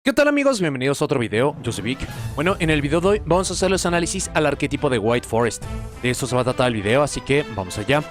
¿Qué tal amigos? Bienvenidos a otro video, yo soy Vic. Bueno, en el video de hoy vamos a hacer los análisis al arquetipo de White Forest. De esto se va a tratar el video, así que vamos allá.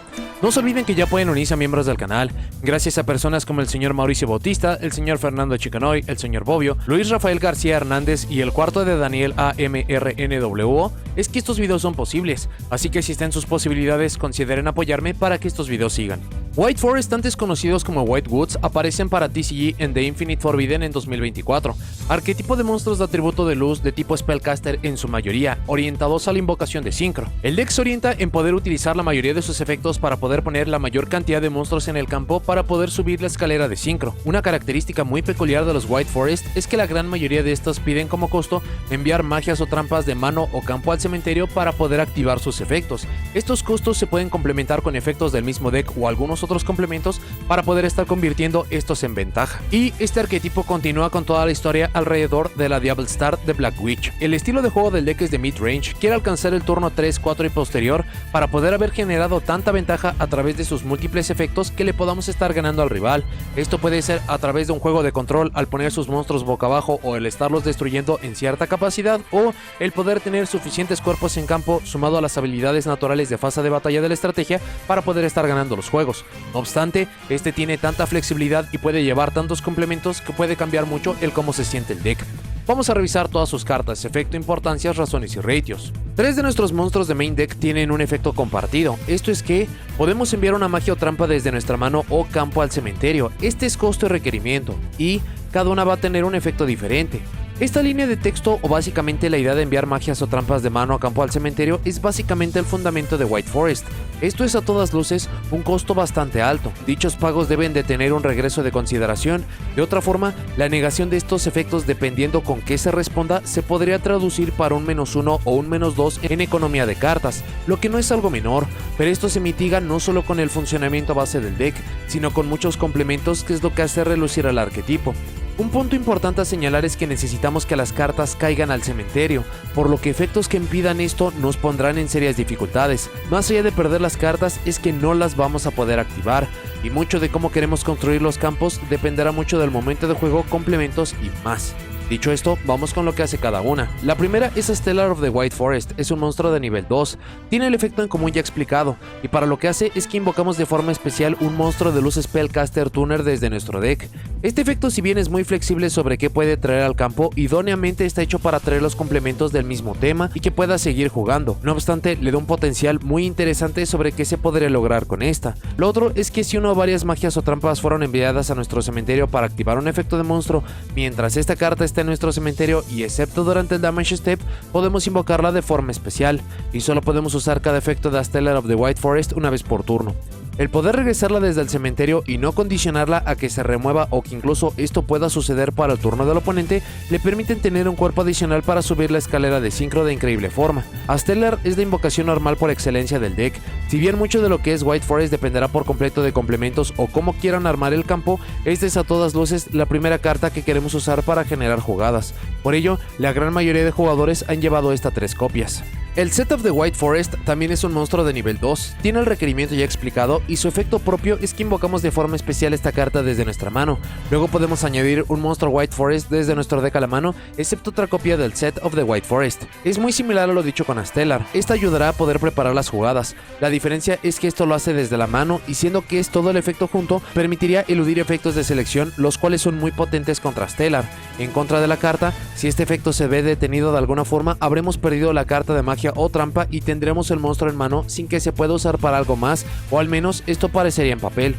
No se olviden que ya pueden unirse a miembros del canal, gracias a personas como el señor Mauricio Bautista, el señor Fernando Chicanoy, el señor Bobbio, Luis Rafael García Hernández y el cuarto de Daniel AMRNWO, es que estos videos son posibles, así que si están sus posibilidades consideren apoyarme para que estos videos sigan. White Forest, antes conocidos como White Woods, aparecen para TCG en The Infinite Forbidden en 2024. Arquetipo de monstruos de atributo de luz de tipo Spellcaster en su mayoría, orientados a la invocación de Synchro. El deck se orienta en poder utilizar la mayoría de sus efectos para poder poner la mayor cantidad de monstruos en el campo para poder subir la escalera de Synchro. Una característica muy peculiar de los White Forest es que la gran mayoría de estos piden como costo enviar magias o trampas de mano o campo al cementerio para poder activar sus efectos. Estos costos se pueden complementar con efectos del mismo deck o algunos otros complementos para poder estar convirtiendo estos en ventaja. Y este arquetipo continúa con toda la historia alrededor de la Diablo Star de Black Witch. El estilo de juego del deck es de mid-range, quiere alcanzar el turno 3, 4 y posterior para poder haber generado tanta ventaja a través de sus múltiples efectos que le podamos estar ganando al rival. Esto puede ser a través de un juego de control al poner sus monstruos boca abajo o el estarlos destruyendo en cierta capacidad, o el poder tener suficientes cuerpos en campo sumado a las habilidades naturales de fase de batalla de la estrategia para poder estar ganando los juegos. No obstante, este tiene tanta flexibilidad y puede llevar tantos complementos que puede cambiar mucho el cómo se siente el deck. Vamos a revisar todas sus cartas, efecto, importancias, razones y ratios. 3 de nuestros monstruos de main deck tienen un efecto compartido, esto es que podemos enviar una magia o trampa desde nuestra mano o campo al cementerio. Este es costo y requerimiento, y cada una va a tener un efecto diferente. Esta línea de texto, o básicamente la idea de enviar magias o trampas de mano a campo al cementerio, es básicamente el fundamento de White Forest. Esto es a todas luces un costo bastante alto. Dichos pagos deben de tener un regreso de consideración. De otra forma, la negación de estos efectos, dependiendo con qué se responda, se podría traducir para un -1 o un -2 en economía de cartas, lo que no es algo menor, pero esto se mitiga no solo con el funcionamiento base del deck, sino con muchos complementos, que es lo que hace relucir al arquetipo. Un punto importante a señalar es que necesitamos que las cartas caigan al cementerio, por lo que efectos que impidan esto nos pondrán en serias dificultades. Más allá de perder las cartas, es que no las vamos a poder activar, y mucho de cómo queremos construir los campos dependerá mucho del momento de juego, complementos y más. Dicho esto, vamos con lo que hace cada una. La primera es Stellar of the White Forest, es un monstruo de nivel 2, tiene el efecto en común ya explicado, y para lo que hace es que invocamos de forma especial un monstruo de luz Spellcaster Tuner desde nuestro deck. Este efecto, si bien es muy flexible sobre qué puede traer al campo, idóneamente está hecho para traer los complementos del mismo tema y que pueda seguir jugando. No obstante, le da un potencial muy interesante sobre qué se podría lograr con esta. Lo otro es que si una o varias magias o trampas fueron enviadas a nuestro cementerio para activar un efecto de monstruo, mientras esta carta está en nuestro cementerio y excepto durante el damage step, podemos invocarla de forma especial, y solo podemos usar cada efecto de Stellar of the White Forest una vez por turno. El poder regresarla desde el cementerio y no condicionarla a que se remueva o que incluso esto pueda suceder para el turno del oponente, le permiten tener un cuerpo adicional para subir la escalera de Synchro de increíble forma. Stellar es la invocación normal por excelencia del deck. Si bien mucho de lo que es White Forest dependerá por completo de complementos o cómo quieran armar el campo, esta es a todas luces la primera carta que queremos usar para generar jugadas. Por ello, la gran mayoría de jugadores han llevado esta 3 copias. El Set of the White Forest también es un monstruo de nivel 2, tiene el requerimiento ya explicado y su efecto propio es que invocamos de forma especial esta carta desde nuestra mano. Luego podemos añadir un monstruo White Forest desde nuestro deck a la mano, excepto otra copia del Set of the White Forest. Es muy similar a lo dicho con Stellar, esta ayudará a poder preparar las jugadas. La diferencia es que esto lo hace desde la mano y siendo que es todo el efecto junto, permitiría eludir efectos de selección, los cuales son muy potentes contra Stellar. En contra de la carta, si este efecto se ve detenido de alguna forma, habremos perdido la carta de magia o trampa y tendremos el monstruo en mano sin que se pueda usar para algo más, o al menos esto parecería en papel.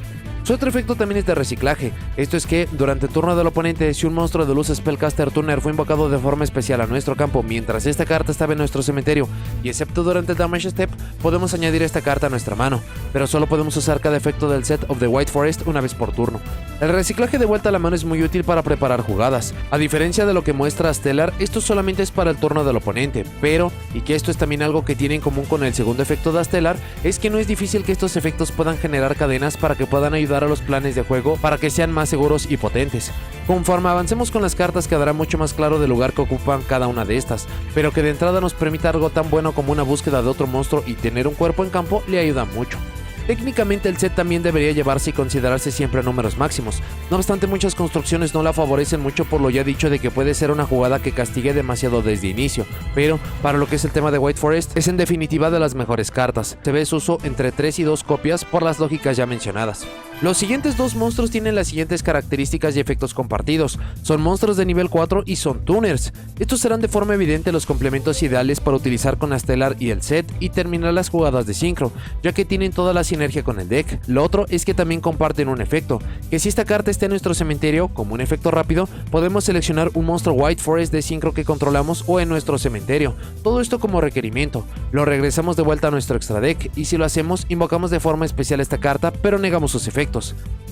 Su otro efecto también es de reciclaje, esto es que durante el turno del oponente, si un monstruo de luz Spellcaster Tuner fue invocado de forma especial a nuestro campo mientras esta carta estaba en nuestro cementerio, y excepto durante el damage step, podemos añadir esta carta a nuestra mano, pero solo podemos usar cada efecto del Set of the White Forest una vez por turno. El reciclaje de vuelta a la mano es muy útil para preparar jugadas. A diferencia de lo que muestra Stellar, esto solamente es para el turno del oponente, pero, y que esto es también algo que tiene en común con el segundo efecto de Stellar, es que no es difícil que estos efectos puedan generar cadenas para que puedan ayudar a los planes de juego para que sean más seguros y potentes. Conforme avancemos con las cartas quedará mucho más claro del lugar que ocupan cada una de estas, pero que de entrada nos permita algo tan bueno como una búsqueda de otro monstruo y tener un cuerpo en campo le ayuda mucho. Técnicamente el set también debería llevarse y considerarse siempre a números máximos, no obstante muchas construcciones no la favorecen mucho por lo ya dicho de que puede ser una jugada que castigue demasiado desde inicio, pero para lo que es el tema de White Forest es en definitiva de las mejores cartas, se ve su uso entre 3 y 2 copias por las lógicas ya mencionadas. Los siguientes dos monstruos tienen las siguientes características y efectos compartidos, son monstruos de nivel 4 y son tuners. Estos serán de forma evidente los complementos ideales para utilizar con Astellar y el set y terminar las jugadas de sincro, ya que tienen toda la sinergia con el deck. Lo otro es que también comparten un efecto, que si esta carta está en nuestro cementerio, como un efecto rápido, podemos seleccionar un monstruo White Forest de sincro que controlamos o en nuestro cementerio, todo esto como requerimiento, lo regresamos de vuelta a nuestro extra deck y si lo hacemos invocamos de forma especial esta carta pero negamos sus efectos.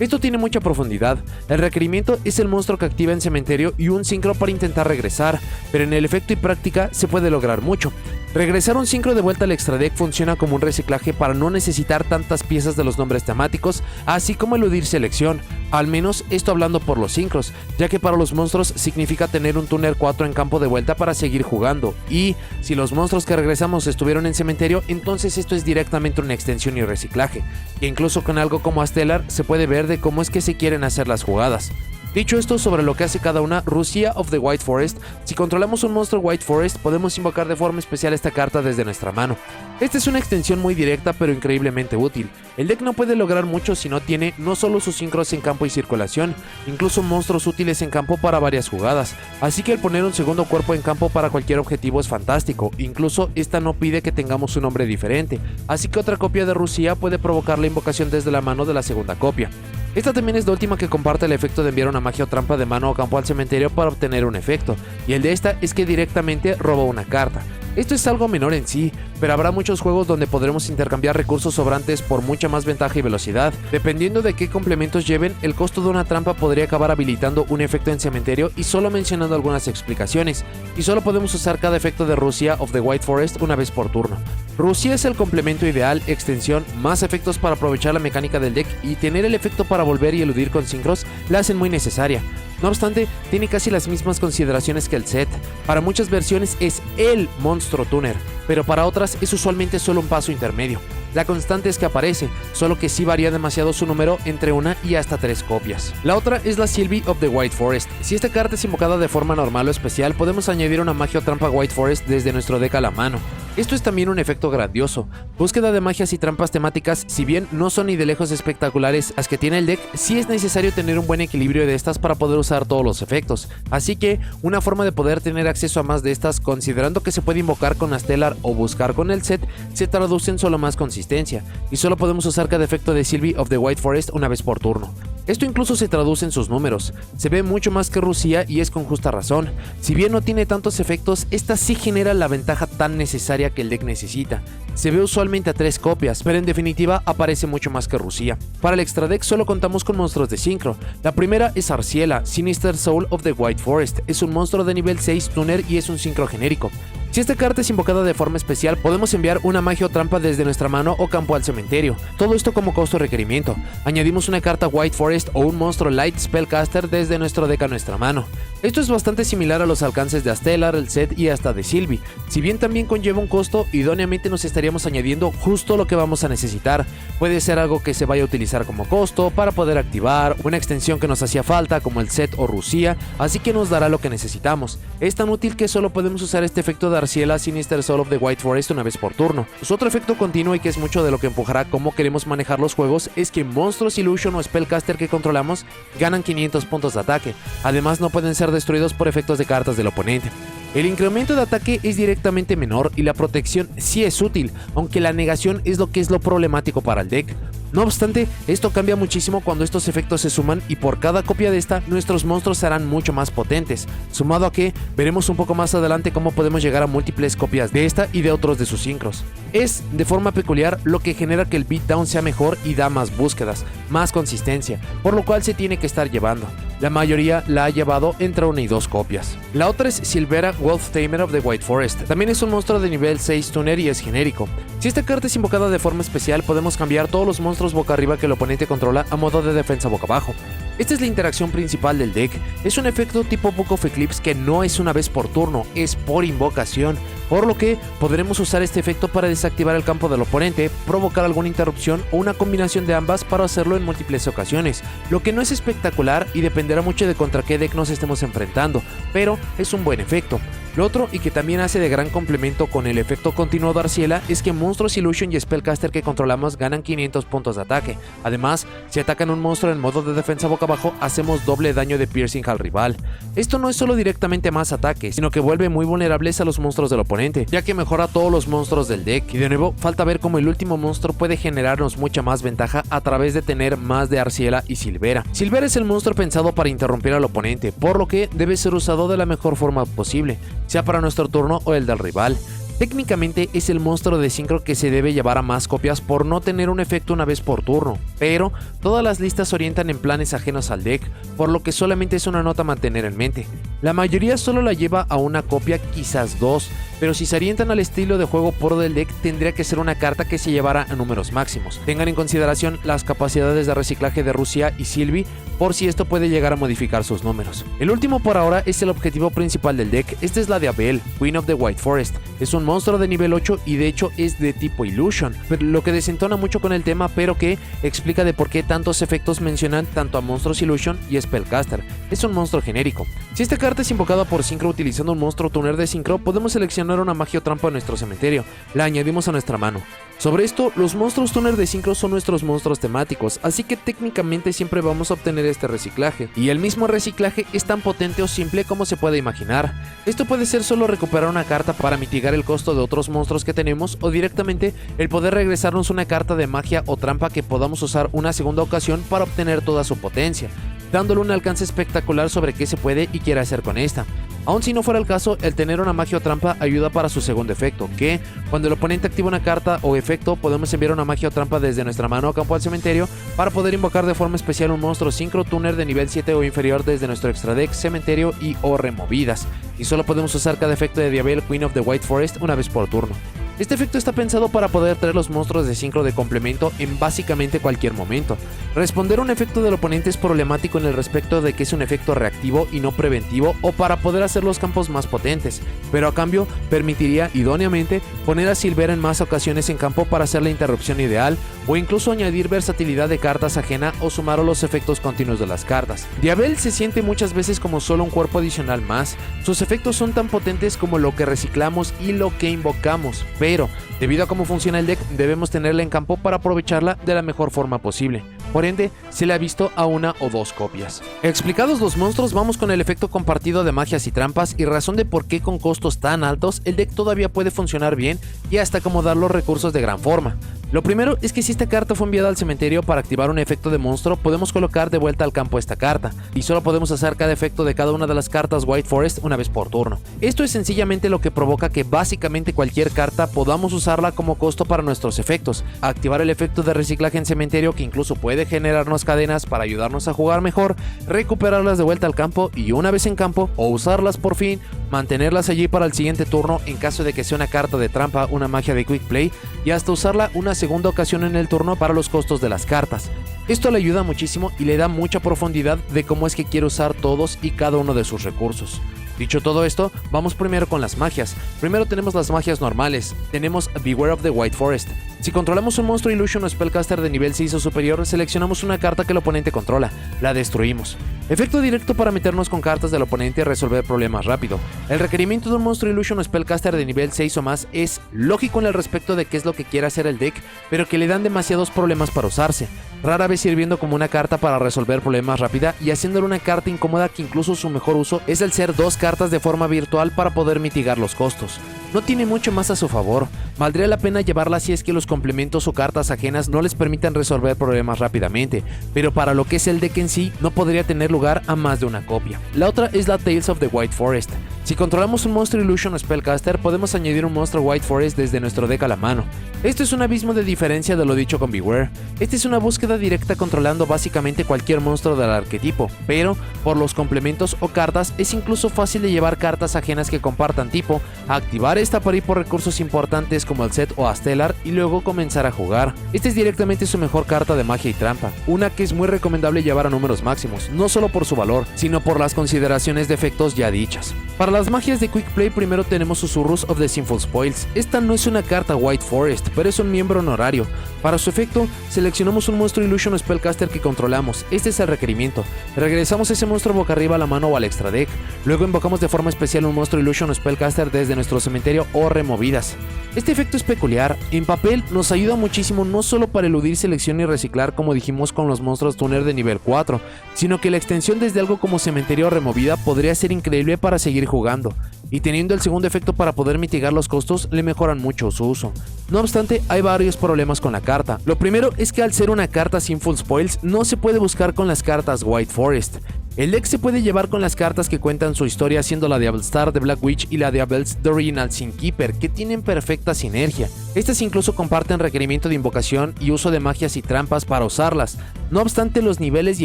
Esto tiene mucha profundidad, el requerimiento es el monstruo que activa en cementerio y un sincro para intentar regresar, pero en el efecto y práctica se puede lograr mucho. Regresar un sincro de vuelta al extra deck funciona como un reciclaje para no necesitar tantas piezas de los nombres temáticos, así como eludir selección, al menos esto hablando por los sincros, ya que para los monstruos significa tener un tuner 4 en campo de vuelta para seguir jugando, y si los monstruos que regresamos estuvieron en cementerio, entonces esto es directamente una extensión y reciclaje, que incluso con algo como Astellar se puede ver de cómo es que se quieren hacer las jugadas. Dicho esto sobre lo que hace cada una, Rusia of the White Forest, si controlamos un monstruo White Forest podemos invocar de forma especial esta carta desde nuestra mano. Esta es una extensión muy directa pero increíblemente útil. El deck no puede lograr mucho si no tiene no solo sus sincros en campo y circulación, incluso monstruos útiles en campo para varias jugadas, así que el poner un segundo cuerpo en campo para cualquier objetivo es fantástico, incluso esta no pide que tengamos un nombre diferente, así que otra copia de Rusia puede provocar la invocación desde la mano de la segunda copia. Esta también es la última que comparte el efecto de enviar una magia o trampa de mano o campo al cementerio para obtener un efecto, y el de esta es que directamente roba una carta. Esto es algo menor en sí, pero habrá muchos juegos donde podremos intercambiar recursos sobrantes por mucha más ventaja y velocidad. Dependiendo de qué complementos lleven, el costo de una trampa podría acabar habilitando un efecto en cementerio y solo mencionando algunas explicaciones, y solo podemos usar cada efecto de Rusia of the White Forest una vez por turno. Rusia es el complemento ideal, extensión, más efectos para aprovechar la mecánica del deck y tener el efecto para volver y eludir con sincros la hacen muy necesaria. No obstante, tiene casi las mismas consideraciones que el set. Para muchas versiones es el monstruo tuner, pero para otras es usualmente solo un paso intermedio. La constante es que aparece, solo que sí varía demasiado su número entre una y hasta 3 copias. La otra es la Sylvie of the White Forest. Si esta carta es invocada de forma normal o especial, podemos añadir una magia o trampa White Forest desde nuestro deck a la mano. Esto es también un efecto grandioso. Búsqueda de magias y trampas temáticas, si bien no son ni de lejos espectaculares las que tiene el deck, sí es necesario tener un buen equilibrio de estas para poder usar todos los efectos. Así que, una forma de poder tener acceso a más de estas, considerando que se puede invocar con Astellar o buscar con el set, se traduce en solo más consistencia, y solo podemos usar cada efecto de Sylvie of the White Forest una vez por turno. Esto incluso se traduce en sus números, se ve mucho más que Rusia y es con justa razón. Si bien no tiene tantos efectos, esta sí genera la ventaja tan necesaria que el deck necesita. Se ve usualmente a 3 copias, pero en definitiva aparece mucho más que Rusia. Para el extra deck solo contamos con monstruos de sincro. La primera es Arciela, Sinister Soul of the White Forest, es un monstruo de nivel 6 tuner y es un sincro genérico. Si esta carta es invocada de forma especial, podemos enviar una magia o trampa desde nuestra mano o campo al cementerio. Todo esto como costo requerimiento. Añadimos una carta White Forest o un monstruo Light Spellcaster desde nuestro deck a nuestra mano. Esto es bastante similar a los alcances de Astellar, el set y hasta de Sylvie. Si bien también conlleva un costo, idóneamente nos estaríamos añadiendo justo lo que vamos a necesitar. Puede ser algo que se vaya a utilizar como costo para poder activar, una extensión que nos hacía falta como el set o Rusia, así que nos dará lo que necesitamos. Es tan útil que solo podemos usar este efecto de Arciela Sinister Soul of the White Forest una vez por turno. Su otro efecto continuo y que es mucho de lo que empujará cómo queremos manejar los juegos es que monstruos Illusion o Spellcaster que controlamos ganan 500 puntos de ataque. Además no pueden ser destruidos por efectos de cartas del oponente. El incremento de ataque es directamente menor y la protección sí es útil, aunque la negación es lo problemático para el deck. No obstante, esto cambia muchísimo cuando estos efectos se suman y por cada copia de esta, nuestros monstruos serán mucho más potentes, sumado a que veremos un poco más adelante cómo podemos llegar a múltiples copias de esta y de otros de sus sincros. Es, de forma peculiar, lo que genera que el beatdown sea mejor y da más búsquedas, más consistencia, por lo cual se tiene que estar llevando. La mayoría la ha llevado entre 1 y 2 copias. La otra es Silvera Wolf Tamer of the White Forest. También es un monstruo de nivel 6 tuner y es genérico. Si esta carta es invocada de forma especial, podemos cambiar todos los monstruos boca arriba que el oponente controla a modo de defensa boca abajo. Esta es la interacción principal del deck. Es un efecto tipo Book of Eclipse que no es una vez por turno, es por invocación, por lo que podremos usar este efecto para desactivar el campo del oponente, provocar alguna interrupción o una combinación de ambas para hacerlo en múltiples ocasiones, lo que no es espectacular y dependerá mucho de contra qué deck nos estemos enfrentando, pero es un buen efecto. Lo otro, y que también hace de gran complemento con el efecto continuo de Arciela, es que monstruos Illusion y Spellcaster que controlamos ganan 500 puntos de ataque. Además, si atacan un monstruo en modo de defensa boca abajo, hacemos doble daño de piercing al rival. Esto no es solo directamente más ataque, sino que vuelve muy vulnerables a los monstruos del oponente, ya que mejora todos los monstruos del deck. Y de nuevo, falta ver cómo el último monstruo puede generarnos mucha más ventaja a través de tener más de Arciela y Silvera. Silvera es el monstruo pensado para interrumpir al oponente, por lo que debe ser usado de la mejor forma posible, sea para nuestro turno o el del rival. Técnicamente es el monstruo de sincro que se debe llevar a más copias por no tener un efecto una vez por turno, pero todas las listas se orientan en planes ajenos al deck, por lo que solamente es una nota a mantener en mente. La mayoría solo la lleva a una copia, quizás dos, pero si se orientan al estilo de juego puro del deck, tendría que ser una carta que se llevara a números máximos. Tengan en consideración las capacidades de reciclaje de Rusia y Sylvie, por si esto puede llegar a modificar sus números. El último por ahora es el objetivo principal del deck. Esta es la de Abel, Queen of the White Forest. Es un monstruo de nivel 8 y de hecho es de tipo Illusion, pero lo que desentona mucho con el tema, pero que explica de por qué tantos efectos mencionan tanto a monstruos Illusion y Spellcaster. Es un monstruo genérico. Si esta carta es invocada por sincro utilizando un monstruo tuner de sincro, podemos seleccionar una magia o trampa en nuestro cementerio. La añadimos a nuestra mano. Sobre esto, los monstruos tuner de sincro son nuestros monstruos temáticos, así que técnicamente siempre vamos a obtener este reciclaje, y el mismo reciclaje es tan potente o simple como se puede imaginar. Esto puede ser solo recuperar una carta para mitigar el costo de otros monstruos que tenemos, o directamente el poder regresarnos una carta de magia o trampa que podamos usar una segunda ocasión para obtener toda su potencia, dándole un alcance espectacular sobre qué se puede y quiere hacer con esta. Aun si no fuera el caso, el tener una magia o trampa ayuda para su segundo efecto, que cuando el oponente activa una carta o efecto, podemos enviar una magia o trampa desde nuestra mano o campo al cementerio para poder invocar de forma especial un monstruo sincro tuner de nivel 7 o inferior desde nuestro extra deck, cementerio y o removidas. Y solo podemos usar cada efecto de Diabel, Queen of the White Forest una vez por turno. Este efecto está pensado para poder traer los monstruos de sincro de complemento en básicamente cualquier momento. Responder a un efecto del oponente es problemático en el respecto de que es un efecto reactivo y no preventivo, o para poder hacer los campos más potentes, pero a cambio permitiría idóneamente poner a Silvera en más ocasiones en campo para hacer la interrupción ideal, o incluso añadir versatilidad de cartas ajena o sumar a los efectos continuos de las cartas. Diabel se siente muchas veces como solo un cuerpo adicional más. Sus efectos son tan potentes como lo que reciclamos y lo que invocamos, pero debido a cómo funciona el deck, debemos tenerla en campo para aprovecharla de la mejor forma posible. Por ende, se le ha visto a una o dos copias. Explicados los monstruos, vamos con el efecto compartido de magias y trampas y razón de por qué con costos tan altos el deck todavía puede funcionar bien y hasta acomodar los recursos de gran forma. Lo primero es que si esta carta fue enviada al cementerio para activar un efecto de monstruo, podemos colocar de vuelta al campo esta carta, y solo podemos hacer cada efecto de cada una de las cartas White Forest una vez por turno. Esto es sencillamente lo que provoca que básicamente cualquier carta podamos usarla como costo para nuestros efectos, activar el efecto de reciclaje en cementerio que incluso puede generarnos cadenas para ayudarnos a jugar mejor, recuperarlas de vuelta al campo y una vez en campo, o usarlas por fin, mantenerlas allí para el siguiente turno en caso de que sea una carta de trampa, una magia de quick play, y hasta usarla una segunda ocasión en el turno para los costos de las cartas. Esto le ayuda muchísimo y le da mucha profundidad de cómo es que quiere usar todos y cada uno de sus recursos. Dicho todo esto, vamos primero con las magias. Primero tenemos las magias normales. Tenemos Beware of the White Forest. Si controlamos un monstruo Illusion o Spellcaster de nivel 6 o superior, seleccionamos una carta que el oponente controla, la destruimos. Efecto directo para meternos con cartas del oponente y resolver problemas rápido. El requerimiento de un monstruo Illusion o Spellcaster de nivel 6 o más es lógico en el respecto de qué es lo que quiere hacer el deck, pero que le dan demasiados problemas para usarse, rara vez sirviendo como una carta para resolver problemas rápida y haciéndole una carta incómoda que incluso su mejor uso es el ser dos cartas de forma virtual para poder mitigar los costos. No tiene mucho más a su favor, valdría la pena llevarla si es que los complementos o cartas ajenas no les permitan resolver problemas rápidamente, pero para lo que es el deck en sí no podría tener lugar a más de una copia. La otra es la Tales of the White Forest. Si controlamos un monstruo Illusion o Spellcaster, podemos añadir un monstruo White Forest desde nuestro deck a la mano. Esto es un abismo de diferencia de lo dicho con Bewear. Esta es una búsqueda directa controlando básicamente cualquier monstruo del arquetipo, pero por los complementos o cartas es incluso fácil de llevar cartas ajenas que compartan tipo, activar esta para ir por recursos importantes como el Set o Astellar y luego comenzar a jugar. Esta es directamente su mejor carta de magia y trampa, una que es muy recomendable llevar a números máximos, no solo por su valor, sino por las consideraciones de efectos ya dichas. Para las magias de Quick Play primero tenemos Susurrus of the Sinful Spoils. Esta no es una carta White Forest, pero es un miembro honorario. Para su efecto, seleccionamos un monstruo Illusion o Spellcaster que controlamos. Este es el requerimiento. Regresamos ese monstruo boca arriba a la mano o al extra deck. Luego invocamos de forma especial un monstruo Illusion o Spellcaster desde nuestro cementerio o removidas. Este efecto es peculiar. En papel nos ayuda muchísimo no solo para eludir selección y reciclar como dijimos con los monstruos tuner de nivel 4, sino que la extensión desde algo como cementerio o removida podría ser increíble para seguir jugando. Y teniendo el segundo efecto para poder mitigar los costos, le mejoran mucho su uso. No obstante, hay varios problemas con la carta. Lo primero es que al ser una carta Sinful Spoils, no se puede buscar con las cartas White Forest. El deck se puede llevar con las cartas que cuentan su historia, siendo la de Abelstar de Black Witch y la de Abels The Original Sin Keeper, que tienen perfecta sinergia. Estas incluso comparten requerimiento de invocación y uso de magias y trampas para usarlas. No obstante, los niveles y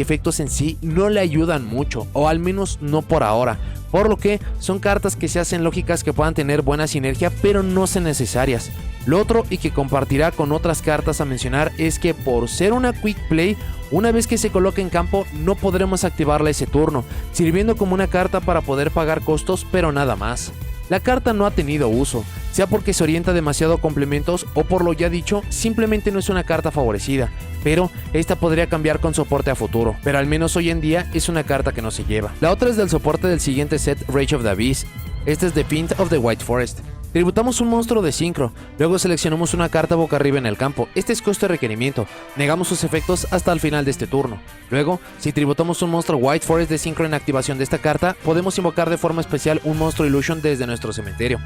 efectos en sí no le ayudan mucho, o al menos no por ahora, por lo que son cartas que se hacen lógicas que puedan tener buena sinergia, pero no son necesarias. Lo otro, y que compartirá con otras cartas a mencionar, es que por ser una Quick Play, una vez que se coloque en campo no podremos activarla ese turno, sirviendo como una carta para poder pagar costos, pero nada más. La carta no ha tenido uso, sea porque se orienta demasiado a complementos o por lo ya dicho, simplemente no es una carta favorecida, pero esta podría cambiar con soporte a futuro, pero al menos hoy en día es una carta que no se lleva. La otra es del soporte del siguiente set, Rage of the Abyss. Este es The Pint of the White Forest. Tributamos un monstruo de sincro, luego seleccionamos una carta boca arriba en el campo. Este es costo de requerimiento, negamos sus efectos hasta el final de este turno. Luego, si tributamos un monstruo White Forest de sincro en activación de esta carta, podemos invocar de forma especial un monstruo Illusion desde nuestro cementerio.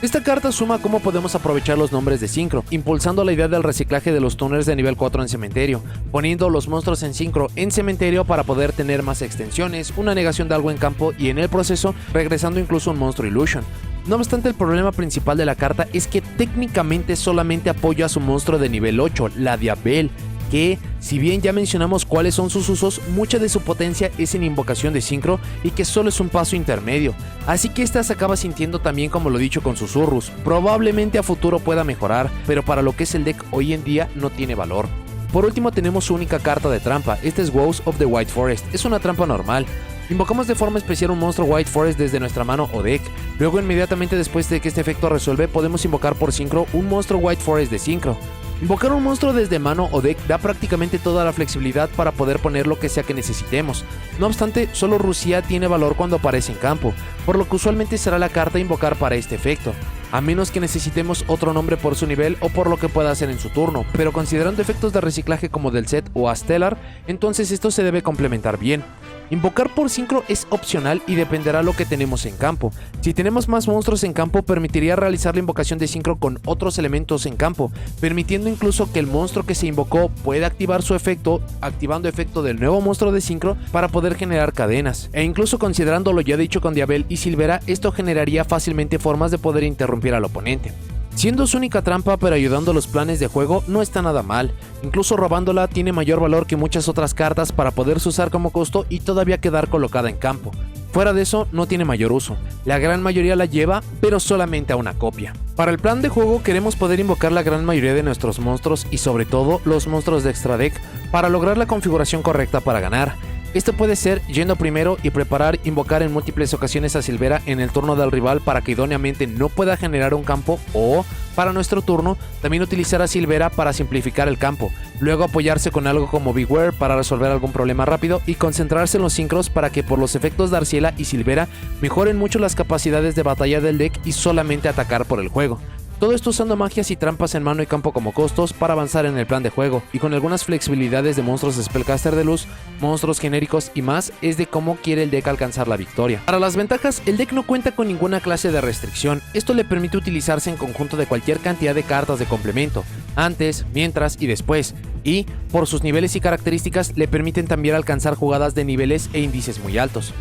Esta carta suma cómo podemos aprovechar los nombres de sincro, impulsando la idea del reciclaje de los tuners de nivel 4 en cementerio, poniendo los monstruos en sincro en cementerio para poder tener más extensiones, una negación de algo en campo y en el proceso regresando incluso un monstruo Illusion. No obstante, el problema principal de la carta es que técnicamente solamente apoya a su monstruo de nivel 8, la Diabel, que, si bien ya mencionamos cuáles son sus usos, mucha de su potencia es en invocación de sincro y que solo es un paso intermedio, así que esta se acaba sintiendo también como lo dicho con Susurrus. Probablemente a futuro pueda mejorar, pero para lo que es el deck hoy en día no tiene valor. Por último tenemos su única carta de trampa, esta es Woes of the White Forest, es una trampa normal. Invocamos de forma especial un monstruo White Forest desde nuestra mano o deck. Luego, inmediatamente después de que este efecto resuelve, podemos invocar por sincro un monstruo White Forest de sincro. Invocar un monstruo desde mano o deck da prácticamente toda la flexibilidad para poder poner lo que sea que necesitemos. No obstante, solo Rusia tiene valor cuando aparece en campo, por lo que usualmente será la carta a invocar para este efecto, a menos que necesitemos otro nombre por su nivel o por lo que pueda hacer en su turno, pero considerando efectos de reciclaje como del Set o Astellar, entonces esto se debe complementar bien. Invocar por sincro es opcional y dependerá lo que tenemos en campo. Si tenemos más monstruos en campo, permitiría realizar la invocación de sincro con otros elementos en campo, permitiendo incluso que el monstruo que se invocó pueda activar su efecto, activando efecto del nuevo monstruo de sincro para poder generar cadenas. E incluso considerando lo ya dicho con Diabel y Silvera, esto generaría fácilmente formas de poder interrumpir al oponente. Siendo su única trampa pero ayudando a los planes de juego no está nada mal, incluso robándola tiene mayor valor que muchas otras cartas para poderse usar como costo y todavía quedar colocada en campo. Fuera de eso no tiene mayor uso, la gran mayoría la lleva pero solamente a una copia. Para el plan de juego queremos poder invocar la gran mayoría de nuestros monstruos y sobre todo los monstruos de extra deck para lograr la configuración correcta para ganar. Esto puede ser yendo primero y preparar invocar en múltiples ocasiones a Silvera en el turno del rival para que idóneamente no pueda generar un campo, o para nuestro turno también utilizar a Silvera para simplificar el campo, luego apoyarse con algo como Bewear para resolver algún problema rápido y concentrarse en los sincros para que por los efectos de Arciela y Silvera mejoren mucho las capacidades de batalla del deck y solamente atacar por el juego. Todo esto usando magias y trampas en mano y campo como costos para avanzar en el plan de juego, y con algunas flexibilidades de monstruos de Spellcaster de luz, monstruos genéricos y más, es de cómo quiere el deck alcanzar la victoria. Para las ventajas, el deck no cuenta con ninguna clase de restricción, esto le permite utilizarse en conjunto de cualquier cantidad de cartas de complemento, antes, mientras y después, y, por sus niveles y características, le permiten también alcanzar jugadas de niveles e índices muy altos.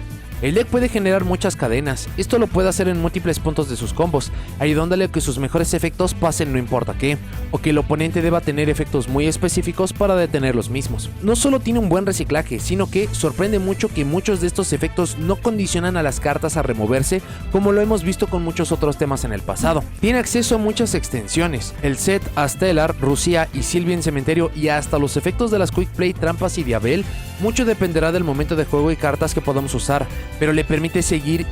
El deck puede generar muchas cadenas, esto lo puede hacer en múltiples puntos de sus combos, ayudándole a que sus mejores efectos pasen no importa qué, o que el oponente deba tener efectos muy específicos para detener los mismos. No solo tiene un buen reciclaje, sino que sorprende mucho que muchos de estos efectos no condicionan a las cartas a removerse, como lo hemos visto con muchos otros temas en el pasado. Tiene acceso a muchas extensiones, el set a Stellar, Rusia y Sylvie en Cementerio, y hasta los efectos de las Quick Play, Trampas y Diabel. Mucho dependerá del momento de juego y cartas que podamos usar, pero le permite seguir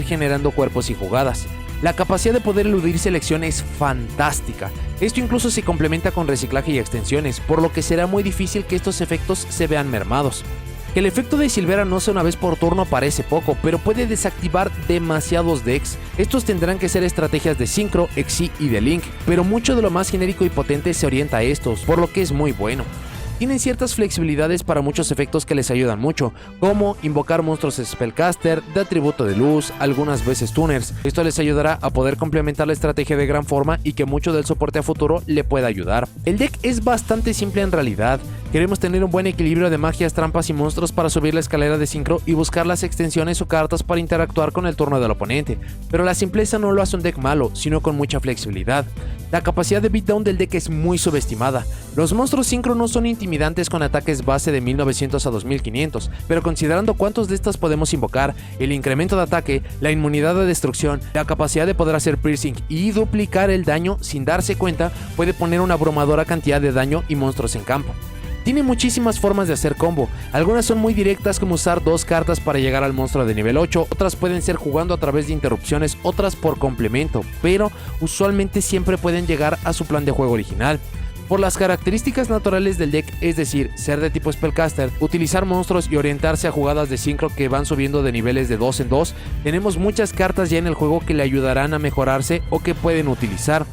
generando cuerpos y jugadas. La capacidad de poder eludir selección es fantástica. Esto incluso se complementa con reciclaje y extensiones, por lo que será muy difícil que estos efectos se vean mermados. Que el efecto de Silvera no sea una vez por turno parece poco, pero puede desactivar demasiados decks. Estos tendrán que ser estrategias de Synchro, Exi y de Link, pero mucho de lo más genérico y potente se orienta a estos, por lo que es muy bueno. Tienen ciertas flexibilidades para muchos efectos que les ayudan mucho, como invocar monstruos Spellcaster, de atributo de luz, algunas veces tuners. Esto les ayudará a poder complementar la estrategia de gran forma y que mucho del soporte a futuro le pueda ayudar. El deck es bastante simple en realidad. Queremos tener un buen equilibrio de magias, trampas y monstruos para subir la escalera de sincro y buscar las extensiones o cartas para interactuar con el turno del oponente, pero la simpleza no lo hace un deck malo, sino con mucha flexibilidad. La capacidad de beatdown del deck es muy subestimada. Los monstruos sincro no son intimidantes con ataques base de 1900 a 2500, pero considerando cuántos de estas podemos invocar, el incremento de ataque, la inmunidad de destrucción, la capacidad de poder hacer piercing y duplicar el daño sin darse cuenta, puede poner una abrumadora cantidad de daño y monstruos en campo. Tiene muchísimas formas de hacer combo, algunas son muy directas como usar 2 cartas para llegar al monstruo de nivel 8, otras pueden ser jugando a través de interrupciones, otras por complemento, pero usualmente siempre pueden llegar a su plan de juego original. Por las características naturales del deck, es decir, ser de tipo Spellcaster, utilizar monstruos y orientarse a jugadas de sincro que van subiendo de niveles de 2 en 2, tenemos muchas cartas ya en el juego que le ayudarán a mejorarse o que pueden utilizar.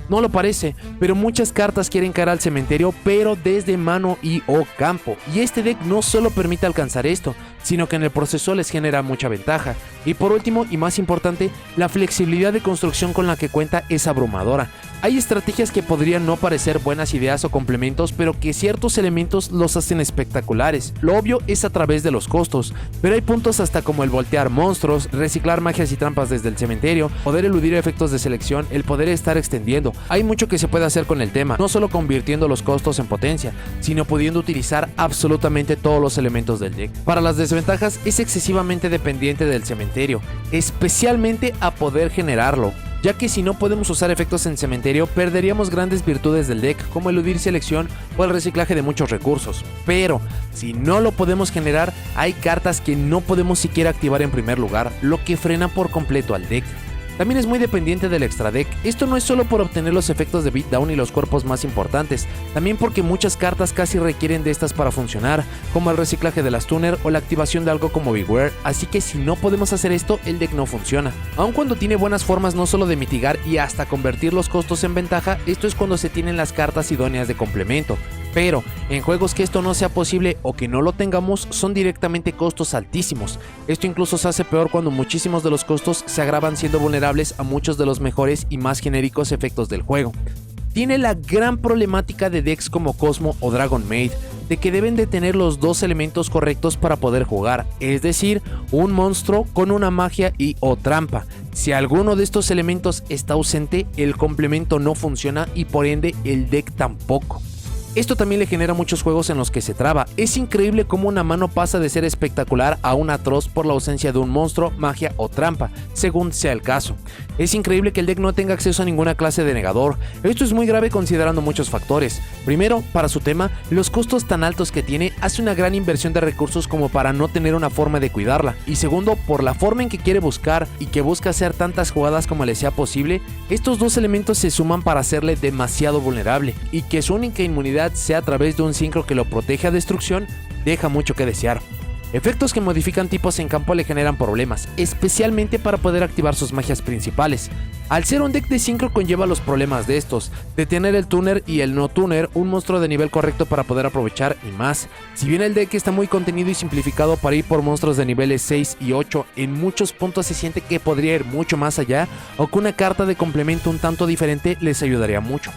No lo parece, pero muchas cartas quieren caer al cementerio, pero desde mano y o campo, y este deck no solo permite alcanzar esto, sino que en el proceso les genera mucha ventaja. Y por último y más importante, la flexibilidad de construcción con la que cuenta es abrumadora. Hay estrategias que podrían no parecer buenas ideas o complementos, pero que ciertos elementos los hacen espectaculares. Lo obvio es a través de los costos, pero hay puntos hasta como el voltear monstruos, reciclar magias y trampas desde el cementerio, poder eludir efectos de selección, el poder estar extendiendo. Hay mucho que se puede hacer con el tema, no solo convirtiendo los costos en potencia, sino pudiendo utilizar absolutamente todos los elementos del deck. Para las desventajas es excesivamente dependiente del cementerio, especialmente a poder generarlo, ya que si no podemos usar efectos en cementerio perderíamos grandes virtudes del deck como eludir selección o el reciclaje de muchos recursos. Pero si no lo podemos generar, hay cartas que no podemos siquiera activar en primer lugar, lo que frena por completo al deck. También es muy dependiente del extra deck. Esto no es solo por obtener los efectos de beatdown y los cuerpos más importantes, también porque muchas cartas casi requieren de estas para funcionar, como el reciclaje de las tuner o la activación de algo como Beware, así que si no podemos hacer esto, el deck no funciona. Aun cuando tiene buenas formas no solo de mitigar y hasta convertir los costos en ventaja, esto es cuando se tienen las cartas idóneas de complemento. Pero en juegos que esto no sea posible o que no lo tengamos, son directamente costos altísimos. Esto incluso se hace peor cuando muchísimos de los costos se agravan siendo vulnerables a muchos de los mejores y más genéricos efectos del juego. Tiene la gran problemática de decks como Cosmo o Dragon Maid, de que deben de tener los dos elementos correctos para poder jugar, es decir, un monstruo con una magia y o trampa. Si alguno de estos elementos está ausente, el complemento no funciona y por ende el deck tampoco. Esto también le genera muchos juegos en los que se traba. Es increíble cómo una mano pasa de ser espectacular a un atroz por la ausencia de un monstruo, magia o trampa, según sea el caso. Es increíble que el deck no tenga acceso a ninguna clase de negador. Esto es muy grave considerando muchos factores. Primero, para su tema, los costos tan altos que tiene hace una gran inversión de recursos como para no tener una forma de cuidarla. Y segundo, por la forma en que quiere buscar y que busca hacer tantas jugadas como le sea posible, estos dos elementos se suman para hacerle demasiado vulnerable, y que su única inmunidad sea a través de un sincro que lo protege a destrucción, deja mucho que desear. Efectos que modifican tipos en campo le generan problemas, especialmente para poder activar sus magias principales. Al ser un deck de sincro conlleva los problemas de estos, de tener el tuner y el no tuner, un monstruo de nivel correcto para poder aprovechar y más. Si bien el deck está muy contenido y simplificado para ir por monstruos de niveles 6 y 8, en muchos puntos se siente que podría ir mucho más allá o que una carta de complemento un tanto diferente les ayudaría mucho.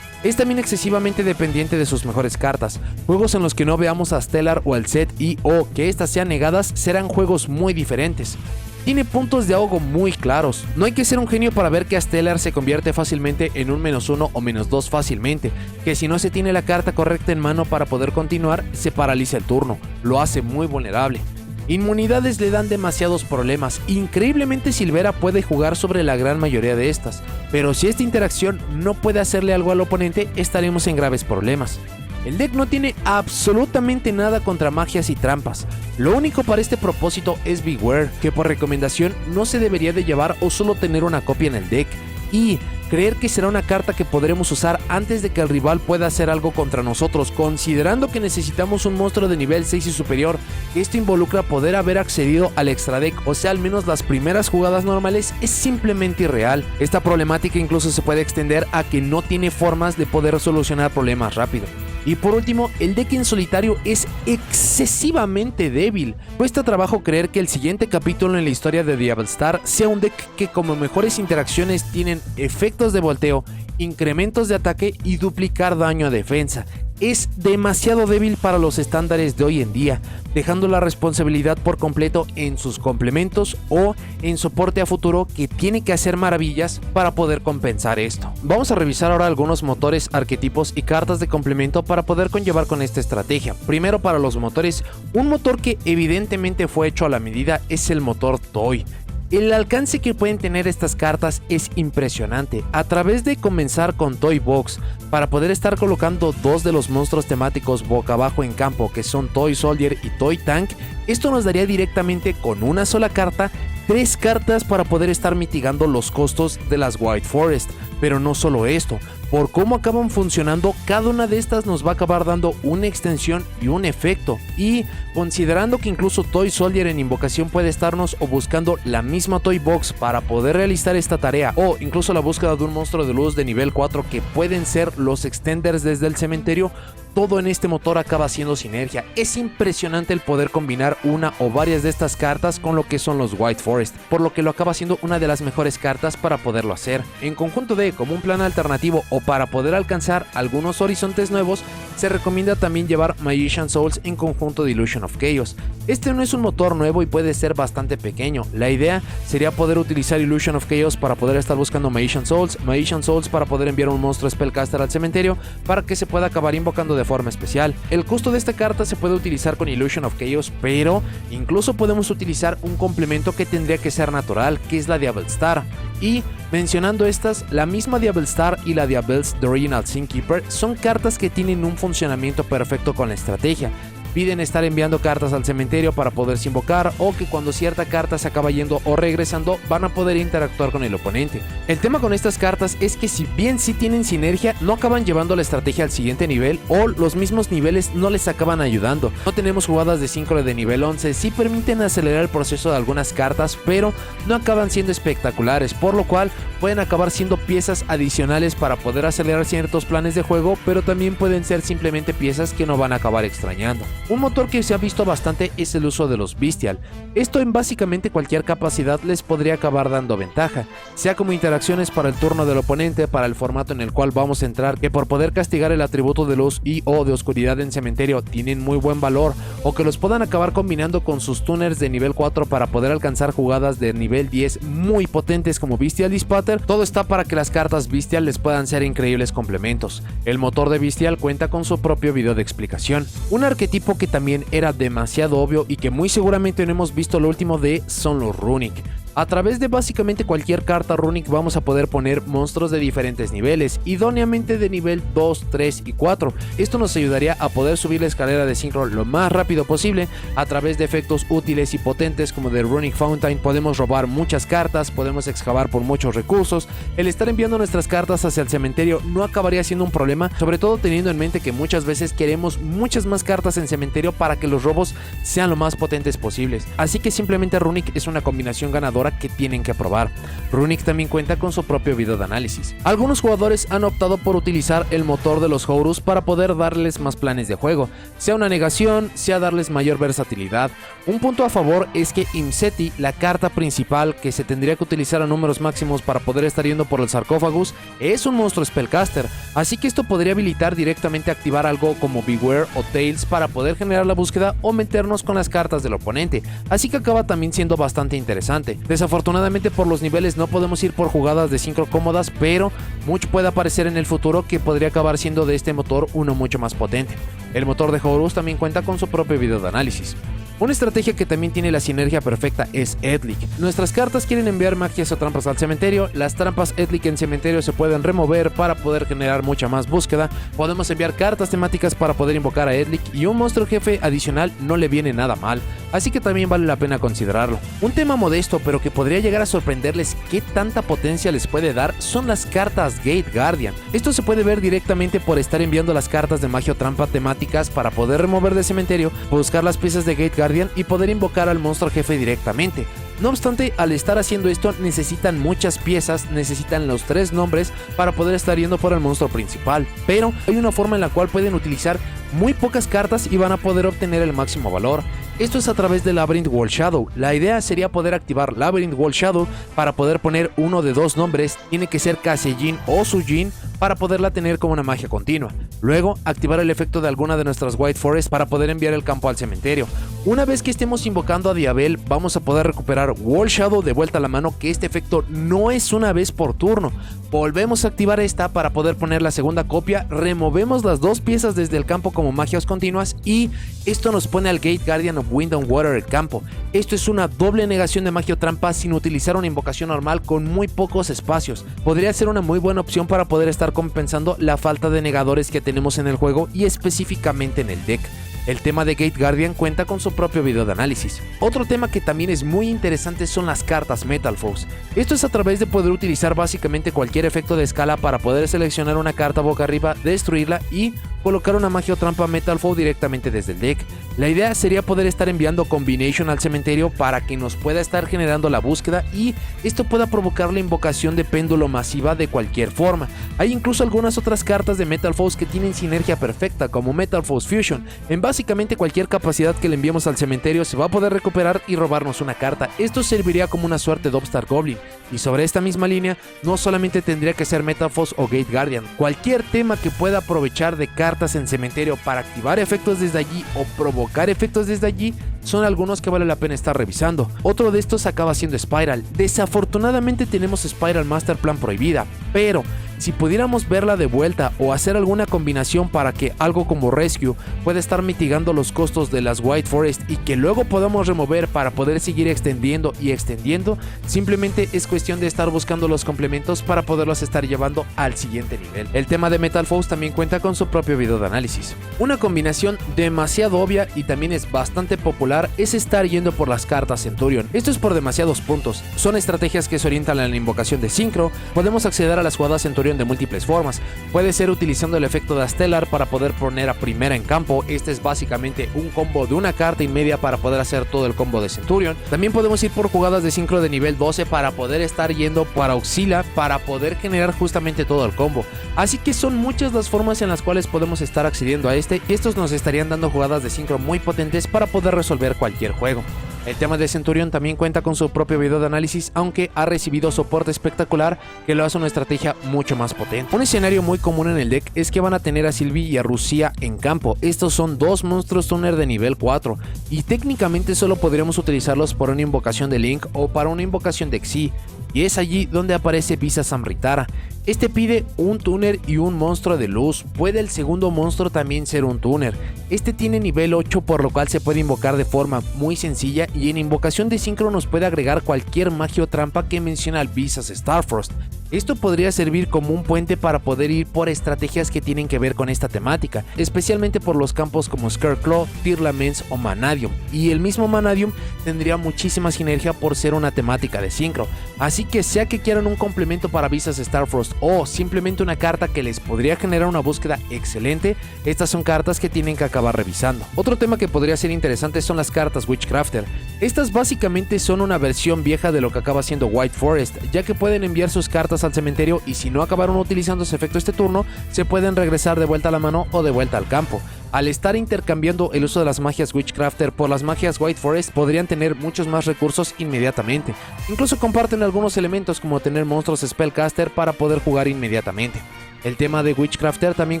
Es también excesivamente dependiente de sus mejores cartas. Juegos en los que no veamos a Stellar o al set y o que estas sean negadas serán juegos muy diferentes. Tiene puntos de ahogo muy claros. No hay que ser un genio para ver que a Stellar se convierte fácilmente en un -1 o -2 fácilmente, que si no se tiene la carta correcta en mano para poder continuar, se paraliza el turno, lo hace muy vulnerable. Inmunidades le dan demasiados problemas. Increíblemente Silvera puede jugar sobre la gran mayoría de estas, pero si esta interacción no puede hacerle algo al oponente, estaremos en graves problemas. El deck no tiene absolutamente nada contra magias y trampas. Lo único para este propósito es Beware, que por recomendación no se debería de llevar o solo tener una copia en el deck, y creer que será una carta que podremos usar antes de que el rival pueda hacer algo contra nosotros, considerando que necesitamos un monstruo de nivel 6 y superior. Esto involucra poder haber accedido al extra deck, o sea, al menos las primeras jugadas normales, es simplemente irreal. Esta problemática incluso se puede extender a que no tiene formas de poder solucionar problemas rápido. Y por último, el deck en solitario es excesivamente débil. Cuesta trabajo creer que el siguiente capítulo en la historia de Diablo Star sea un deck que como mejores interacciones tienen efectos de volteo, incrementos de ataque y duplicar daño a defensa. Es demasiado débil para los estándares de hoy en día, dejando la responsabilidad por completo en sus complementos o en soporte a futuro, que tiene que hacer maravillas para poder compensar esto. Vamos a revisar ahora algunos motores, arquetipos y cartas de complemento para poder conllevar con esta estrategia. Primero, para los motores, un motor que evidentemente fue hecho a la medida es el motor Toy. El alcance que pueden tener estas cartas es impresionante. A través de comenzar con Toy Box, para poder estar colocando dos de los monstruos temáticos boca abajo en campo, que son Toy Soldier y Toy Tank, esto nos daría directamente con una sola carta 3 cartas para poder estar mitigando los costos de las White Forest. Pero no solo esto, por cómo acaban funcionando, cada una de estas nos va a acabar dando una extensión y un efecto. Y considerando que incluso Toy Soldier en invocación puede estarnos o buscando la misma Toy Box para poder realizar esta tarea, o incluso la búsqueda de un monstruo de luz de nivel 4 que pueden ser los extenders desde el cementerio, todo en este motor acaba haciendo sinergia. Es impresionante el poder combinar una o varias de estas cartas con lo que son los White Forest, por lo que lo acaba siendo una de las mejores cartas para poderlo hacer. En conjunto de como un plan alternativo o para poder alcanzar algunos horizontes nuevos, se recomienda también llevar Magician Souls en conjunto de Illusion of Chaos. Este no es un motor nuevo y puede ser bastante pequeño. La idea sería poder utilizar Illusion of Chaos para poder estar buscando Magician Souls para poder enviar un monstruo Spellcaster al cementerio para que se pueda acabar invocando de forma especial. El costo de esta carta se puede utilizar con Illusion of Chaos, pero incluso podemos utilizar un complemento que tendría que ser natural, que es la Diablo Star. Y mencionando estas, la misma Diablo Star y la Diablos The Original Sin Keeper son cartas que tienen un funcionamiento perfecto con la estrategia. Piden estar enviando cartas al cementerio para poderse invocar, o que cuando cierta carta se acaba yendo o regresando van a poder interactuar con el oponente. El tema con estas cartas es que si bien sí tienen sinergia, no acaban llevando la estrategia al siguiente nivel, o los mismos niveles no les acaban ayudando. No tenemos jugadas de síncro de nivel 11, sí permiten acelerar el proceso de algunas cartas, pero no acaban siendo espectaculares, por lo cual pueden acabar siendo piezas adicionales para poder acelerar ciertos planes de juego, pero también pueden ser simplemente piezas que no van a acabar extrañando. Un motor que se ha visto bastante es el uso de los Bestial. Esto en básicamente cualquier capacidad les podría acabar dando ventaja, sea como interacciones para el turno del oponente, para el formato en el cual vamos a entrar, que por poder castigar el atributo de luz y o de oscuridad en cementerio tienen muy buen valor, o que los puedan acabar combinando con sus tuners de nivel 4 para poder alcanzar jugadas de nivel 10 muy potentes como Bestial y Spatter. Todo está para que las cartas Bestial les puedan ser increíbles complementos. El motor de Bestial cuenta con su propio video de explicación. Un arquetipo que también era demasiado obvio y que muy seguramente no hemos visto lo último de son los Runic. A través de básicamente cualquier carta Runic vamos a poder poner monstruos de diferentes niveles, idóneamente de nivel 2, 3 y 4. Esto nos ayudaría a poder subir la escalera de sincro lo más rápido posible. A través de efectos útiles y potentes como de Runic Fountain podemos robar muchas cartas, podemos excavar por muchos recursos. El estar enviando nuestras cartas hacia el cementerio no acabaría siendo un problema, sobre todo teniendo en mente que muchas veces queremos muchas más cartas en cementerio para que los robos sean lo más potentes posibles. Así que simplemente Runic es una combinación ganadora ahora que tienen que probar. Runic también cuenta con su propio video de análisis. Algunos jugadores han optado por utilizar el motor de los Horus para poder darles más planes de juego, sea una negación, sea darles mayor versatilidad. Un punto a favor es que Imseti, la carta principal que se tendría que utilizar a números máximos para poder estar yendo por el sarcófagus, es un monstruo spellcaster, así que esto podría habilitar directamente activar algo como Beware o Tails para poder generar la búsqueda o meternos con las cartas del oponente, así que acaba también siendo bastante interesante. Desafortunadamente por los niveles no podemos ir por jugadas de sincro cómodas, pero mucho puede aparecer en el futuro que podría acabar siendo de este motor uno mucho más potente. El motor de Horus también cuenta con su propio video de análisis. Una estrategia que también tiene la sinergia perfecta es Edlic. Nuestras cartas quieren enviar magias o trampas al cementerio, las trampas Edlic en cementerio se pueden remover para poder generar mucha más búsqueda, podemos enviar cartas temáticas para poder invocar a Edlic y un monstruo jefe adicional no le viene nada mal, así que también vale la pena considerarlo. Un tema modesto pero que podría llegar a sorprenderles qué tanta potencia les puede dar son las cartas Gate Guardian. Esto se puede ver directamente por estar enviando las cartas de magia o trampa temáticas para poder remover del cementerio, buscar las piezas de Gate Guardian y poder invocar al monstruo jefe directamente. No obstante, al estar haciendo esto necesitan muchas piezas, necesitan los 3 nombres para poder estar yendo por el monstruo principal, pero hay una forma en la cual pueden utilizar muy pocas cartas y van a poder obtener el máximo valor. Esto es a través de Labyrinth Wall Shadow. La idea sería poder activar Labyrinth Wall Shadow para poder poner uno de 2 nombres, tiene que ser Kasejin o Sujin para poderla tener como una magia continua. Luego, activar el efecto de alguna de nuestras White Forest para poder enviar el campo al cementerio. Una vez que estemos invocando a Diabel, vamos a poder recuperar Wall Shadow de vuelta a la mano, que este efecto no es una vez por turno. Volvemos a activar esta para poder poner la segunda copia, removemos las 2 piezas desde el campo como magias continuas y esto nos pone al Gate Guardian of Wind and Water el campo. Esto es una doble negación de magia o trampa sin utilizar una invocación normal con muy pocos espacios. Podría ser una muy buena opción para poder estar compensando la falta de negadores que tenemos en el juego y específicamente en el deck. El tema de Gate Guardian cuenta con su propio video de análisis. Otro tema que también es muy interesante son las cartas Metal Foes. Esto es a través de poder utilizar básicamente cualquier efecto de escala para poder seleccionar una carta boca arriba, destruirla y colocar una magia o trampa Metal Foe directamente desde el deck. La idea sería poder estar enviando Combination al cementerio para que nos pueda estar generando la búsqueda y esto pueda provocar la invocación de péndulo masiva de cualquier forma. Hay incluso algunas otras cartas de Metal Foes que tienen sinergia perfecta como Metal Foes Fusion. En básicamente cualquier capacidad que le enviemos al cementerio se va a poder recuperar y robarnos una carta. Esto serviría como una suerte de Upstart Goblin. Y sobre esta misma línea, no solamente tendría que ser Metal Foes o Gate Guardian, cualquier tema que pueda aprovechar de cartas en cementerio para activar efectos desde allí o provocar efectos desde allí son algunos que vale la pena estar revisando. Otro de estos acaba siendo Spiral. Desafortunadamente tenemos Spiral Master Plan prohibida, pero si pudiéramos verla de vuelta o hacer alguna combinación para que algo como Rescue pueda estar mitigando los costos de las White Forest y que luego podamos remover para poder seguir extendiendo y extendiendo, simplemente es cuestión de estar buscando los complementos para poderlos estar llevando al siguiente nivel. El tema de Metal Foes también cuenta con su propio video de análisis. Una combinación demasiado obvia y también es bastante popular es estar yendo por las cartas Centurion. Esto es por demasiados puntos. Son estrategias que se orientan a la invocación de sincro. Podemos acceder a las jugadas Centurion de múltiples formas. Puede ser utilizando el efecto de Stellar para poder poner a primera en campo. Este es básicamente un combo de una carta y media para poder hacer todo el combo de Centurion. También podemos ir por jugadas de sincro de nivel 12 para poder estar yendo para Auxilia para poder generar justamente todo el combo. Así que son muchas las formas en las cuales podemos estar accediendo a este y estos nos estarían dando jugadas de sincro muy potentes para poder resolver cualquier juego. El tema de Centurion también cuenta con su propio video de análisis, aunque ha recibido soporte espectacular que lo hace una estrategia mucho más potente. Un escenario muy común en el deck es que van a tener a Sylvie y a Rusia en campo. Estos son 2 monstruos tuner de nivel 4 y técnicamente solo podríamos utilizarlos por una invocación de Link o para una invocación de Xyz. Y es allí donde aparece Visa Samritara. Este pide un tuner y un monstruo de luz. Puede el segundo monstruo también ser un tuner. Este tiene nivel 8, por lo cual se puede invocar de forma muy sencilla y en invocación de sincro nos puede agregar cualquier magia o trampa que menciona al Visas Starfrost. Esto podría servir como un puente para poder ir por estrategias que tienen que ver con esta temática, especialmente por los campos como Scarecrow, Tearlaments o Vanadium, y el mismo Vanadium tendría muchísima sinergia por ser una temática de sincro, así que sea que quieran un complemento para Visas Starfrost o simplemente una carta que les podría generar una búsqueda excelente, estas son cartas que tienen que acabar revisando. Otro tema que podría ser interesante son las cartas Witchcrafter. Estas básicamente son una versión vieja de lo que acaba siendo White Forest, ya que pueden enviar sus cartas al cementerio y si no acabaron utilizando su efecto este turno, se pueden regresar de vuelta a la mano o de vuelta al campo. Al estar intercambiando el uso de las magias Witchcrafter por las magias White Forest, podrían tener muchos más recursos inmediatamente. Incluso comparten algunos elementos como tener monstruos Spellcaster para poder jugar inmediatamente. El tema de Witchcrafter también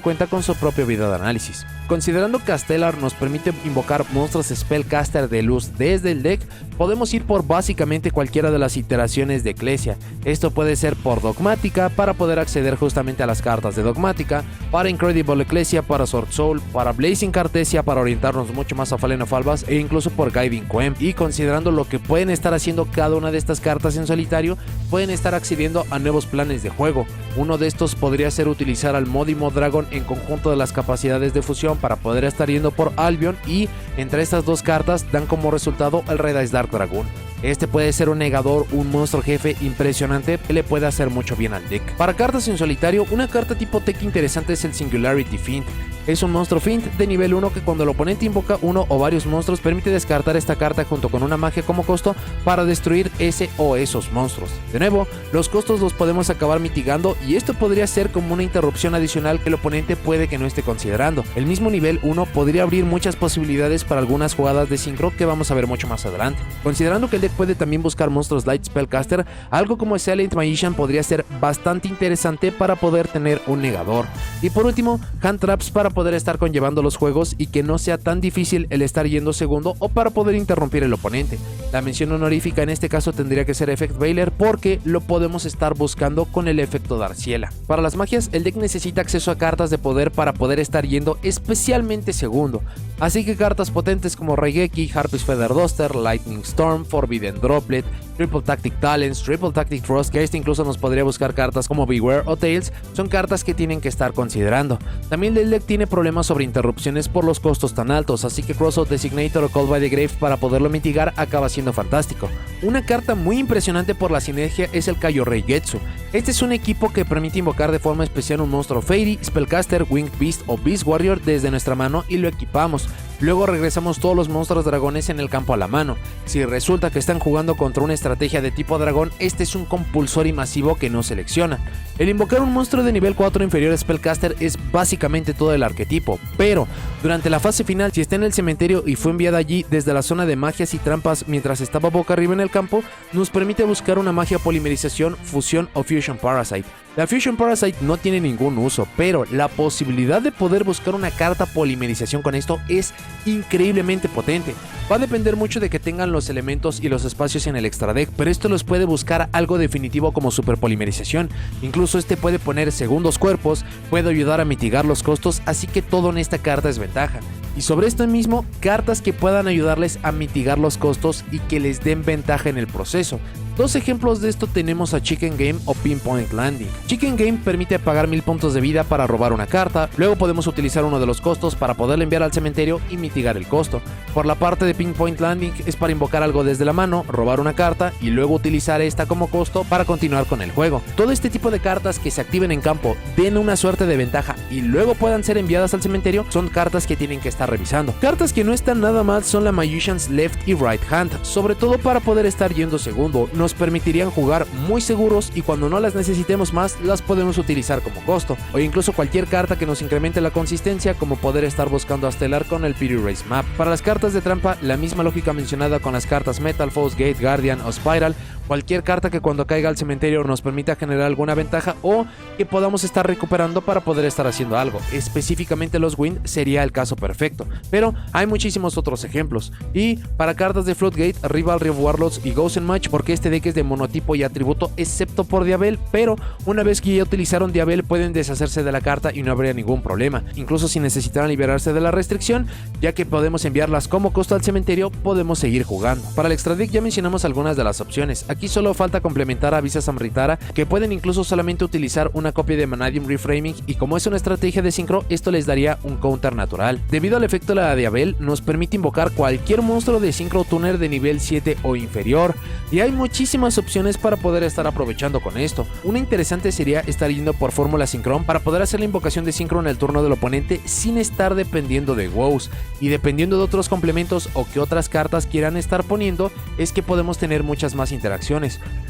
cuenta con su propio video de análisis. Considerando que Stellar nos permite invocar monstruos Spellcaster de luz desde el deck, podemos ir por básicamente cualquiera de las iteraciones de Ecclesia. Esto puede ser por Dogmática para poder acceder justamente a las cartas de Dogmática, para Incredible Ecclesia, para Sword Soul, para Blazing Cartesia para orientarnos mucho más a Fallen of Albas e incluso por Guiding Queen. Y considerando lo que pueden estar haciendo cada una de estas cartas en solitario, pueden estar accediendo a nuevos planes de juego. Uno de estos podría ser utilizar al Modimo Dragon en conjunto de las capacidades de fusión para poder estar yendo por Albion, y entre estas dos cartas dan como resultado el Red Eyes Dark Dragon. Este puede ser un negador, un monstruo jefe impresionante que le puede hacer mucho bien al deck. Para cartas en solitario, una carta tipo tech interesante es el Singularity Fiend. Es un monstruo Fiend de nivel 1 que cuando el oponente invoca uno o varios monstruos permite descartar esta carta junto con una magia como costo para destruir ese o esos monstruos. De nuevo, los costos los podemos acabar mitigando y esto podría ser como una interrupción adicional que el oponente puede que no esté considerando. El mismo nivel 1 podría abrir muchas posibilidades para algunas jugadas de sincro que vamos a ver mucho más adelante. Considerando que el deck puede también buscar monstruos Light Spellcaster, algo como Silent Magician podría ser bastante interesante para poder tener un negador. Y por último, Hand Traps para poder estar conllevando los juegos y que no sea tan difícil el estar yendo segundo o para poder interrumpir el oponente. La mención honorífica en este caso tendría que ser Effect Veiler porque lo podemos estar buscando con el efecto Darciela. Para las magias, el deck necesita acceso a cartas de poder para poder estar yendo especialmente segundo, así que cartas potentes como Raigeki, Harpy's Feather Duster, Lightning Storm, Forbidden Droplet, Triple Tactic Talents, Triple Tactic Frost, que este incluso nos podría buscar cartas como Beware o Tails, son cartas que tienen que estar considerando. También el deck tiene problemas sobre interrupciones por los costos tan altos, así que Crossout Designator o Call by the Grave para poderlo mitigar acaba siendo fantástico. Una carta muy impresionante por la sinergia es el Kaiorei Getsu. Este es un equipo que permite invocar de forma especial un monstruo Fairy, Spellcaster, Winged Beast o Beast Warrior desde nuestra mano y lo equipamos. Luego regresamos todos los monstruos dragones en el campo a la mano. Si resulta que están jugando contra una estrategia de tipo dragón, este es un compulsory masivo que no selecciona. El invocar un monstruo de nivel 4 inferior a Spellcaster es básicamente todo el arquetipo, pero durante la fase final, si está en el cementerio y fue enviada allí desde la zona de magias y trampas mientras estaba boca arriba en el campo, nos permite buscar una magia polimerización, fusión o Fusion Parasite. La Fusion Parasite no tiene ningún uso, pero la posibilidad de poder buscar una carta polimerización con esto es increíblemente potente. Va a depender mucho de que tengan los elementos y los espacios en el extra deck, pero esto los puede buscar algo definitivo como super polimerización. Incluso este puede poner segundos cuerpos, puede ayudar a mitigar los costos, así que todo en esta carta es ventaja. Y sobre esto mismo, cartas que puedan ayudarles a mitigar los costos y que les den ventaja en el proceso. Dos ejemplos de esto tenemos a Chicken Game o Pinpoint Landing. Chicken Game permite pagar 1000 puntos de vida para robar una carta, luego podemos utilizar uno de los costos para poderle enviar al cementerio y mitigar el costo. Por la parte de Pinpoint Landing es para invocar algo desde la mano, robar una carta y luego utilizar esta como costo para continuar con el juego. Todo este tipo de cartas que se activen en campo, den una suerte de ventaja y luego puedan ser enviadas al cementerio son cartas que tienen que estar revisando. Cartas que no están nada mal son la Magician's Left y Right Hand, sobre todo para poder estar yendo segundo. Nos permitirían jugar muy seguros y cuando no las necesitemos más las podemos utilizar como costo, o incluso cualquier carta que nos incremente la consistencia, como poder estar buscando a Stellar con el Pity Race Map. Para las cartas de trampa, la misma lógica mencionada con las cartas Metal Foes, Gate Guardian o Spiral. Cualquier carta que cuando caiga al cementerio nos permita generar alguna ventaja o que podamos estar recuperando para poder estar haciendo algo. Específicamente los Wind sería el caso perfecto, pero hay muchísimos otros ejemplos. Y para cartas de Floodgate, Rivalry of Warlords y Ghost and Match, porque este deck es de monotipo y atributo excepto por Diabel, pero una vez que ya utilizaron Diabel pueden deshacerse de la carta y no habría ningún problema, incluso si necesitaran liberarse de la restricción, ya que podemos enviarlas como costo al cementerio, podemos seguir jugando. Para el extra deck ya mencionamos algunas de las opciones. Aquí solo falta complementar a Visas Amritara, que pueden incluso solamente utilizar una copia de Vanadium Reframing, y como es una estrategia de sincro, esto les daría un counter natural. Debido al efecto de la Diabel, nos permite invocar cualquier monstruo de Synchro Tuner de nivel 7 o inferior, y hay muchísimas opciones para poder estar aprovechando con esto. Una interesante sería estar yendo por fórmula Synchron para poder hacer la invocación de Synchro en el turno del oponente sin estar dependiendo de WoWs, y dependiendo de otros complementos o que otras cartas quieran estar poniendo, es que podemos tener muchas más interacciones.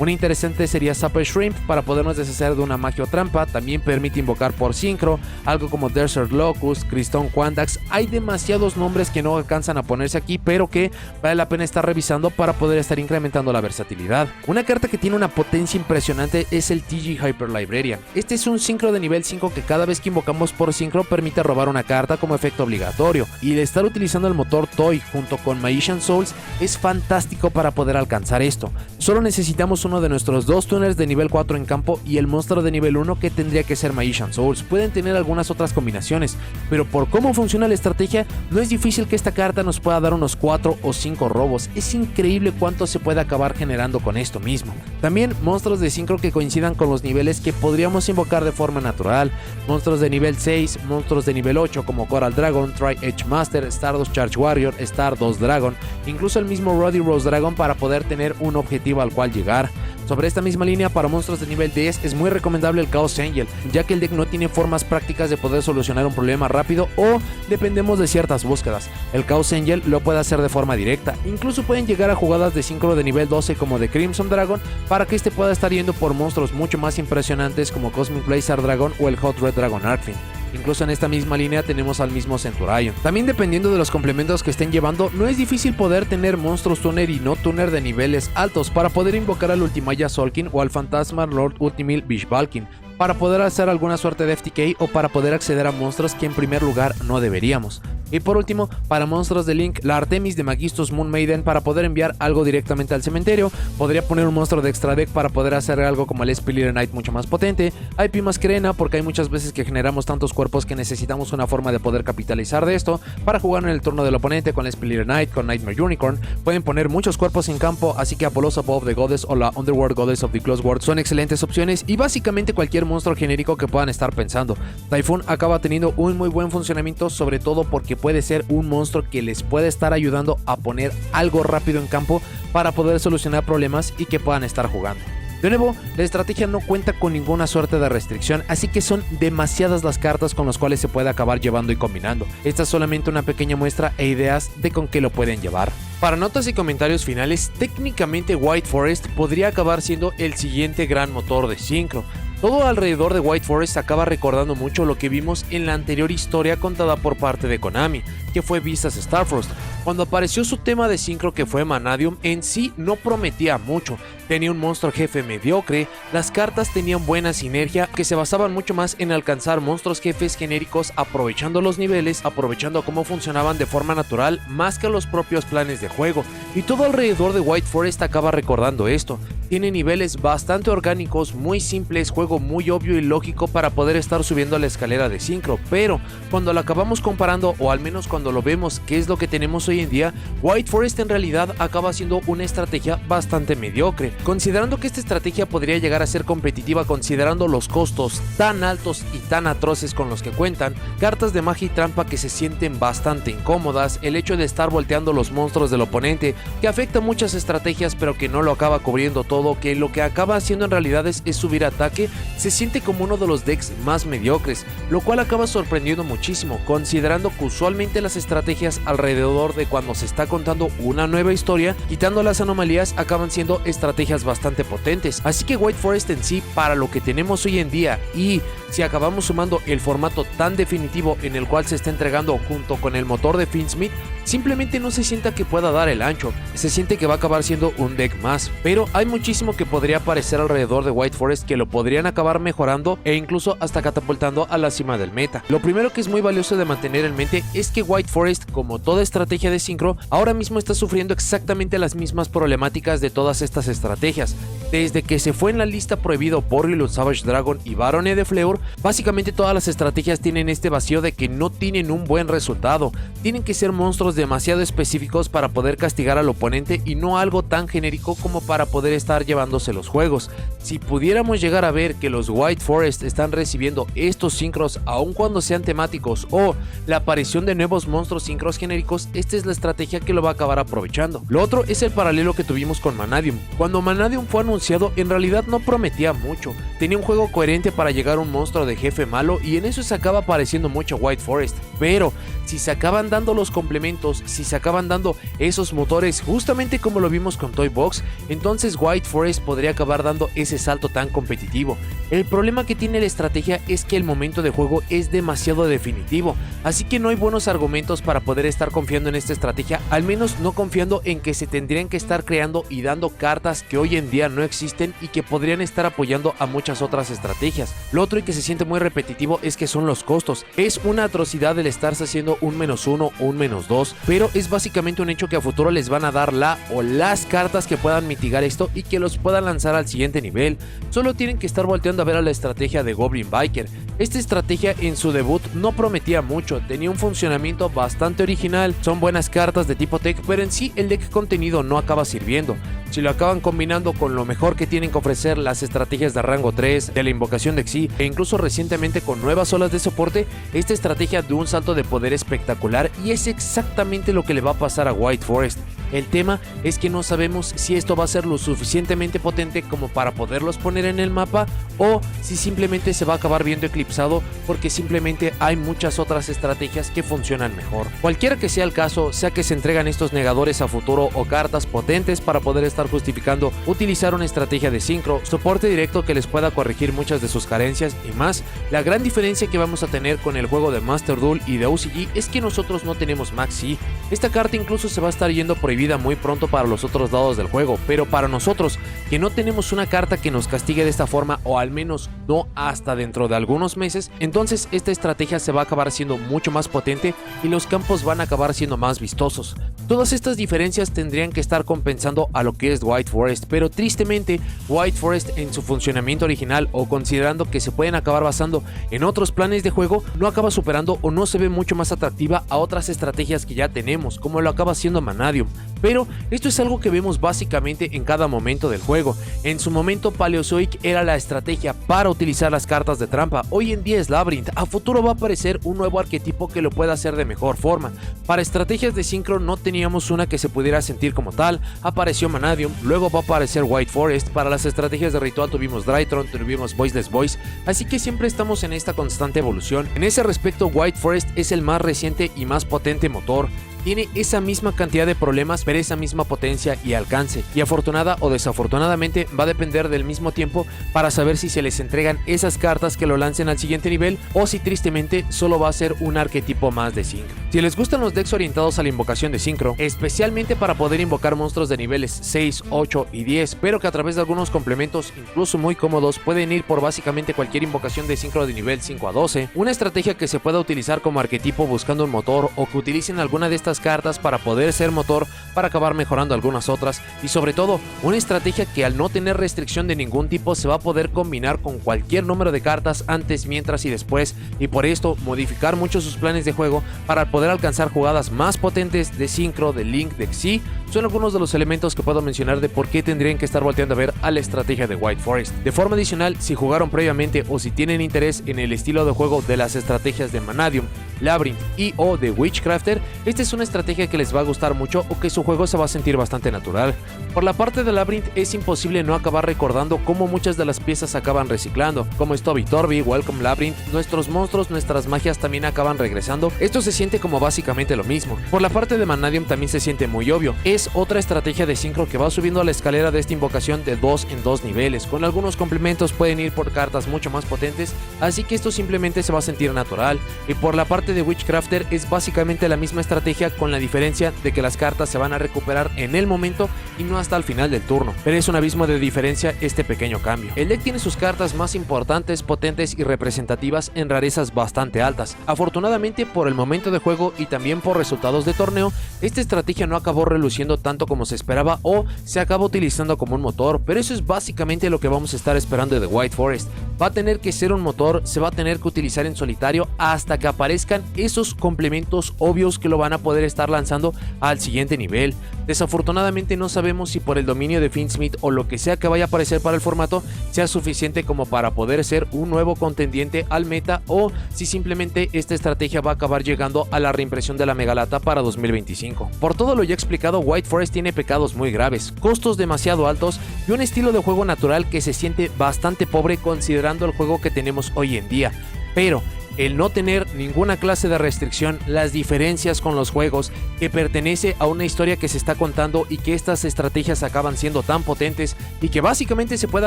Una interesante sería Sapper Shrimp para podernos deshacer de una magia o trampa, también permite invocar por Synchro, algo como Desert Locust, Crystone Quandax. Hay demasiados nombres que no alcanzan a ponerse aquí, pero que vale la pena estar revisando para poder estar incrementando la versatilidad. Una carta que tiene una potencia impresionante es el TG Hyper Librarian. Este es un Synchro de nivel 5 que cada vez que invocamos por Synchro permite robar una carta como efecto obligatorio, y el estar utilizando el motor Toy junto con Magician Souls es fantástico para poder alcanzar esto. Solo necesitamos uno de nuestros dos tuners de nivel 4 en campo y el monstruo de nivel 1, que tendría que ser Magician Souls. Pueden tener algunas otras combinaciones, pero por cómo funciona la estrategia, no es difícil que esta carta nos pueda dar unos 4 o 5 robos. Es increíble cuánto se puede acabar generando con esto mismo. También monstruos de Synchro que coincidan con los niveles que podríamos invocar de forma natural. Monstruos de nivel 6, monstruos de nivel 8 como Coral Dragon, Tri-Edge Master, Stardust Charge Warrior, Stardust Dragon, incluso el mismo Ruddy Rose Dragon para poder tener un objetivo al cual llegar. Sobre esta misma línea, para monstruos de nivel 10 es muy recomendable el Chaos Angel, ya que el deck no tiene formas prácticas de poder solucionar un problema rápido o dependemos de ciertas búsquedas. El Chaos Angel lo puede hacer de forma directa, incluso pueden llegar a jugadas de Synchro de nivel 12 como de Crimson Dragon, para que este pueda estar yendo por monstruos mucho más impresionantes como Cosmic Blazer Dragon o el Hot Red Dragon Arcfin. Incluso en esta misma línea tenemos al mismo Centurion. También dependiendo de los complementos que estén llevando, no es difícil poder tener monstruos tuner y no tuner de niveles altos para poder invocar al Ultimaya Solkin o al Phantasma Lord Ultimate Bishbalkin, para poder hacer alguna suerte de FTK o para poder acceder a monstruos que en primer lugar no deberíamos. Y por último, para monstruos de Link, la Artemis de Magistus Moon Maiden para poder enviar algo directamente al cementerio. Podría poner un monstruo de extra deck para poder hacer algo como el Spiller Knight mucho más potente. Hay Pimas Crena porque hay muchas veces que generamos tantos cuerpos que necesitamos una forma de poder capitalizar de esto para jugar en el turno del oponente con el Spiller Knight, con Nightmare Unicorn. Pueden poner muchos cuerpos en campo, así que Apollos Above the Goddess o la Underworld Goddess of the Close World son excelentes opciones, y básicamente cualquier monstruo genérico que puedan estar pensando. Typhoon acaba teniendo un muy buen funcionamiento, sobre todo porque puede ser un monstruo que les puede estar ayudando a poner algo rápido en campo para poder solucionar problemas y que puedan estar jugando. De nuevo, la estrategia no cuenta con ninguna suerte de restricción, así que son demasiadas las cartas con las cuales se puede acabar llevando y combinando. Esta es solamente una pequeña muestra e ideas de con qué lo pueden llevar. Para notas y comentarios finales, técnicamente White Forest podría acabar siendo el siguiente gran motor de Synchro. Todo alrededor de White Forest acaba recordando mucho lo que vimos en la anterior historia contada por parte de Konami, que fue Visas Starfrost. Cuando apareció su tema de Synchro, que fue Vanadium, en sí no prometía mucho. Tenía un monstruo jefe mediocre, las cartas tenían buena sinergia, que se basaban mucho más en alcanzar monstruos jefes genéricos aprovechando los niveles, aprovechando cómo funcionaban de forma natural más que los propios planes de juego. Y todo alrededor de White Forest acaba recordando esto. Tiene niveles bastante orgánicos, muy simples, juego muy obvio y lógico para poder estar subiendo la escalera de Synchro, pero cuando lo acabamos comparando, o al menos cuando lo vemos que es lo que tenemos hoy en día, White Forest en realidad acaba siendo una estrategia bastante mediocre. Considerando que esta estrategia podría llegar a ser competitiva considerando los costos tan altos y tan atroces con los que cuentan, cartas de magia y trampa que se sienten bastante incómodas, el hecho de estar volteando los monstruos del oponente, que afecta muchas estrategias pero que no lo acaba cubriendo todo, que lo que acaba haciendo en realidad es subir ataque, se siente como uno de los decks más mediocres, lo cual acaba sorprendiendo muchísimo, considerando que usualmente las estrategias alrededor de cuando se está contando una nueva historia, quitando las anomalías, acaban siendo estrategias bastante potentes. Así que White Forest en sí, para lo que tenemos hoy en día, y si acabamos sumando el formato tan definitivo en el cual se está entregando junto con el motor de Finsmith, simplemente no se sienta que pueda dar el ancho, se siente que va a acabar siendo un deck más, pero hay muchísimo que podría aparecer alrededor de White Forest que lo podrían acabar mejorando e incluso hasta catapultando a la cima del meta. Lo primero que es muy valioso de mantener en mente es que White Forest, como toda estrategia de Synchro, ahora mismo está sufriendo exactamente las mismas problemáticas de todas estas estrategias. Desde que se fue en la lista prohibido por Lilith Savage Dragon y Baron de Fleur, motor, básicamente todas las estrategias tienen este vacío de que no tienen un buen resultado. Tienen que ser monstruos demasiado específicos para poder castigar al oponente y no algo tan genérico como para poder estar llevándose los juegos. Si pudiéramos llegar a ver que los White Forest están recibiendo estos sincros aun cuando sean temáticos o la aparición de nuevos monstruos sincros genéricos, esta es la estrategia que lo va a acabar aprovechando. Lo otro es el paralelo que tuvimos con Vanadium. Cuando Vanadium fue anunciado, en realidad no prometía mucho. Tenía un juego coherente para llegar a un monstruo de jefe malo y en eso se acaba apareciendo mucho White Forest. Pero si se acaban dando los complementos, si se acaban dando esos motores justamente como lo vimos con Toy Box, entonces White Forest podría acabar dando ese salto tan competitivo. El problema que tiene la estrategia es que el momento de juego es demasiado definitivo, así que no hay buenos argumentos para poder estar confiando en esta estrategia, al menos no confiando en que se tendrían que estar creando y dando cartas que hoy en día no existen y que podrían estar apoyando a muchas otras estrategias. Lo otro y que se siente muy repetitivo es que son los costos. Es una atrocidad el estarse haciendo un -1 o un -2, pero es básicamente un hecho que a futuro les van a dar la o las cartas que puedan mitigar esto y que los puedan lanzar al siguiente nivel. Solo tienen que estar volteando a ver a la estrategia de Goblin Biker. Esta estrategia en su debut no prometía mucho, tenía un funcionamiento bastante original, son buenas cartas de tipo tech, pero en sí el deck contenido no acaba sirviendo. Si lo acaban combinando con lo mejor que tienen que ofrecer las estrategias de rango 3, de la invocación de Xi e incluso recientemente con nuevas olas de soporte, esta estrategia de un salto de poder espectacular y es exactamente lo que le va a pasar a White Forest. El tema es que no sabemos si esto va a ser lo suficientemente potente como para poderlos poner en el mapa o si simplemente se va a acabar viendo eclipsado porque simplemente hay muchas otras estrategias que funcionan mejor. Cualquiera que sea el caso, sea que se entregan estos negadores a futuro o cartas potentes para poder estar justificando utilizar una estrategia de sincro, soporte directo que les pueda corregir muchas de sus carencias y más, la gran diferencia que vamos a tener con el juego de Master Duel y de OCG es que nosotros no tenemos Max Yi. Esta carta incluso se va a estar yendo prohibida muy pronto para los otros lados del juego, pero para nosotros que no tenemos una carta que nos castigue de esta forma o al menos no hasta dentro de algunos meses, entonces esta estrategia se va a acabar siendo mucho más potente y los campos van a acabar siendo más vistosos. Todas estas diferencias tendrían que estar compensando a lo que es White Forest, pero tristemente White Forest en su funcionamiento original o considerando que se pueden acabar basando en otros planes de juego, no acaba superando o no se ve mucho más atractiva a otras estrategias que ya tenemos, como lo acaba haciendo Vanadium. Pero esto es algo que vemos básicamente en cada momento del juego. En su momento Paleozoic era la estrategia para utilizar las cartas de trampa, hoy en día es Labyrinth, a futuro va a aparecer un nuevo arquetipo que lo pueda hacer de mejor forma. Para estrategias de sincro no teníamos una que se pudiera sentir como tal, apareció Vanadium, luego va a aparecer White Forest, para las estrategias de ritual tuvimos Drytron, tuvimos Voiceless Voice, así que siempre estamos en esta constante evolución. En ese respecto White Forest es el más reciente y más potente motor. Tiene esa misma cantidad de problemas, pero esa misma potencia y alcance, y afortunada o desafortunadamente va a depender del mismo tiempo para saber si se les entregan esas cartas que lo lancen al siguiente nivel o si tristemente solo va a ser un arquetipo más de sincro. Si les gustan los decks orientados a la invocación de sincro, especialmente para poder invocar monstruos de niveles 6, 8 y 10, pero que a través de algunos complementos incluso muy cómodos pueden ir por básicamente cualquier invocación de sincro de nivel 5 a 12, una estrategia que se pueda utilizar como arquetipo buscando un motor o que utilicen alguna de estas cartas para poder ser motor para acabar mejorando algunas otras y sobre todo una estrategia que al no tener restricción de ningún tipo se va a poder combinar con cualquier número de cartas antes, mientras y después y por esto modificar mucho sus planes de juego para poder alcanzar jugadas más potentes de sincro, de link, de Xi. Son algunos de los elementos que puedo mencionar de por qué tendrían que estar volteando a ver a la estrategia de White Forest. De forma adicional, si jugaron previamente o si tienen interés en el estilo de juego de las estrategias de Vanadium, Labyrinth y o de Witchcrafter, esta es una estrategia que les va a gustar mucho o que su juego se va a sentir bastante natural. Por la parte de Labyrinth es imposible no acabar recordando cómo muchas de las piezas acaban reciclando, como Stubby Torby, Welcome Labyrinth, nuestros monstruos, nuestras magias también acaban regresando. Esto se siente como básicamente lo mismo. Por la parte de Vanadium también se siente muy obvio, es otra estrategia de sincro que va subiendo a la escalera de esta invocación de 2 en 2 niveles, con algunos complementos pueden ir por cartas mucho más potentes, así que esto simplemente se va a sentir natural. Y por la parte de Witchcrafter es básicamente la misma estrategia, con la diferencia de que las cartas se van a recuperar en el momento y no hasta el final del turno, pero es un abismo de diferencia este pequeño cambio. El deck tiene sus cartas más importantes, potentes y representativas en rarezas bastante altas. Afortunadamente por el momento de juego y también por resultados de torneo, esta estrategia no acabó reluciendo tanto como se esperaba o se acaba utilizando como un motor, pero eso es básicamente lo que vamos a estar esperando de White Forest. va a tener que ser un motor, se va a tener que utilizar en solitario hasta que aparezcan esos complementos obvios que lo van a poder estar lanzando al siguiente nivel. Desafortunadamente no sabemos si por el dominio de Finsmith o lo que sea que vaya a aparecer para el formato sea suficiente como para poder ser un nuevo contendiente al meta, o si simplemente esta estrategia va a acabar llegando a la reimpresión de la Megalata para 2025. Por todo lo ya explicado, White Forest tiene pecados muy graves, costos demasiado altos y un estilo de juego natural que se siente bastante pobre considerando el juego que tenemos hoy en día. Pero el no tener ninguna clase de restricción, las diferencias con los juegos, que pertenece a una historia que se está contando y que estas estrategias acaban siendo tan potentes y que básicamente se puede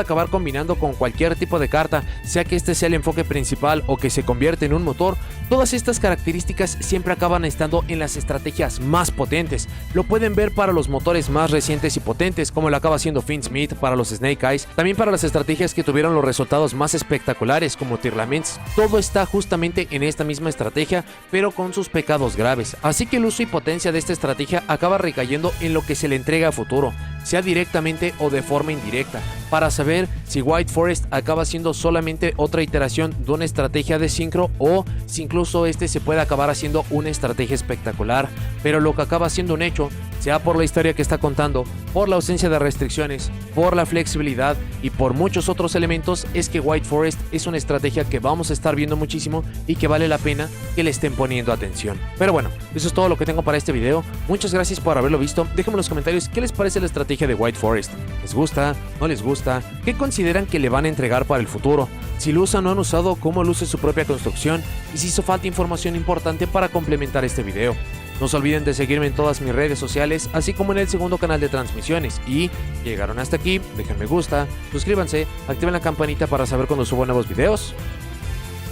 acabar combinando con cualquier tipo de carta, sea que este sea el enfoque principal o que se convierte en un motor, todas estas características siempre acaban estando en las estrategias más potentes. Lo pueden ver para los motores más recientes y potentes, como lo acaba haciendo Finsmith para los Snake Eyes, también para las estrategias que tuvieron los resultados más espectaculares como Tearlaments. Todo está justamente en esta misma estrategia, pero con sus pecados graves, así que el uso y potencia de esta estrategia acaba recayendo en lo que se le entrega a futuro, sea directamente o de forma indirecta, para saber si White Forest acaba siendo solamente otra iteración de una estrategia de sincro o si incluso este se puede acabar haciendo una estrategia espectacular. Pero lo que acaba siendo un hecho, sea por la historia que está contando, por la ausencia de restricciones, por la flexibilidad y por muchos otros elementos, es que White Forest es una estrategia que vamos a estar viendo muchísimo y que vale la pena que le estén poniendo atención. Pero bueno, eso es todo lo que tengo para este video. Muchas gracias por haberlo visto. Déjenme en los comentarios qué les parece la estrategia de White Forest. ¿Les gusta? ¿No les gusta? ¿Qué consideran que le van a entregar para el futuro? Si lo usan o han usado, cómo luce su propia construcción y si hizo falta información importante para complementar este video. No se olviden de seguirme en todas mis redes sociales, así como en el segundo canal de transmisiones. Y si llegaron hasta aquí, dejen me gusta, suscríbanse, activen la campanita para saber cuando subo nuevos videos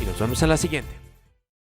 y nos vemos en la siguiente.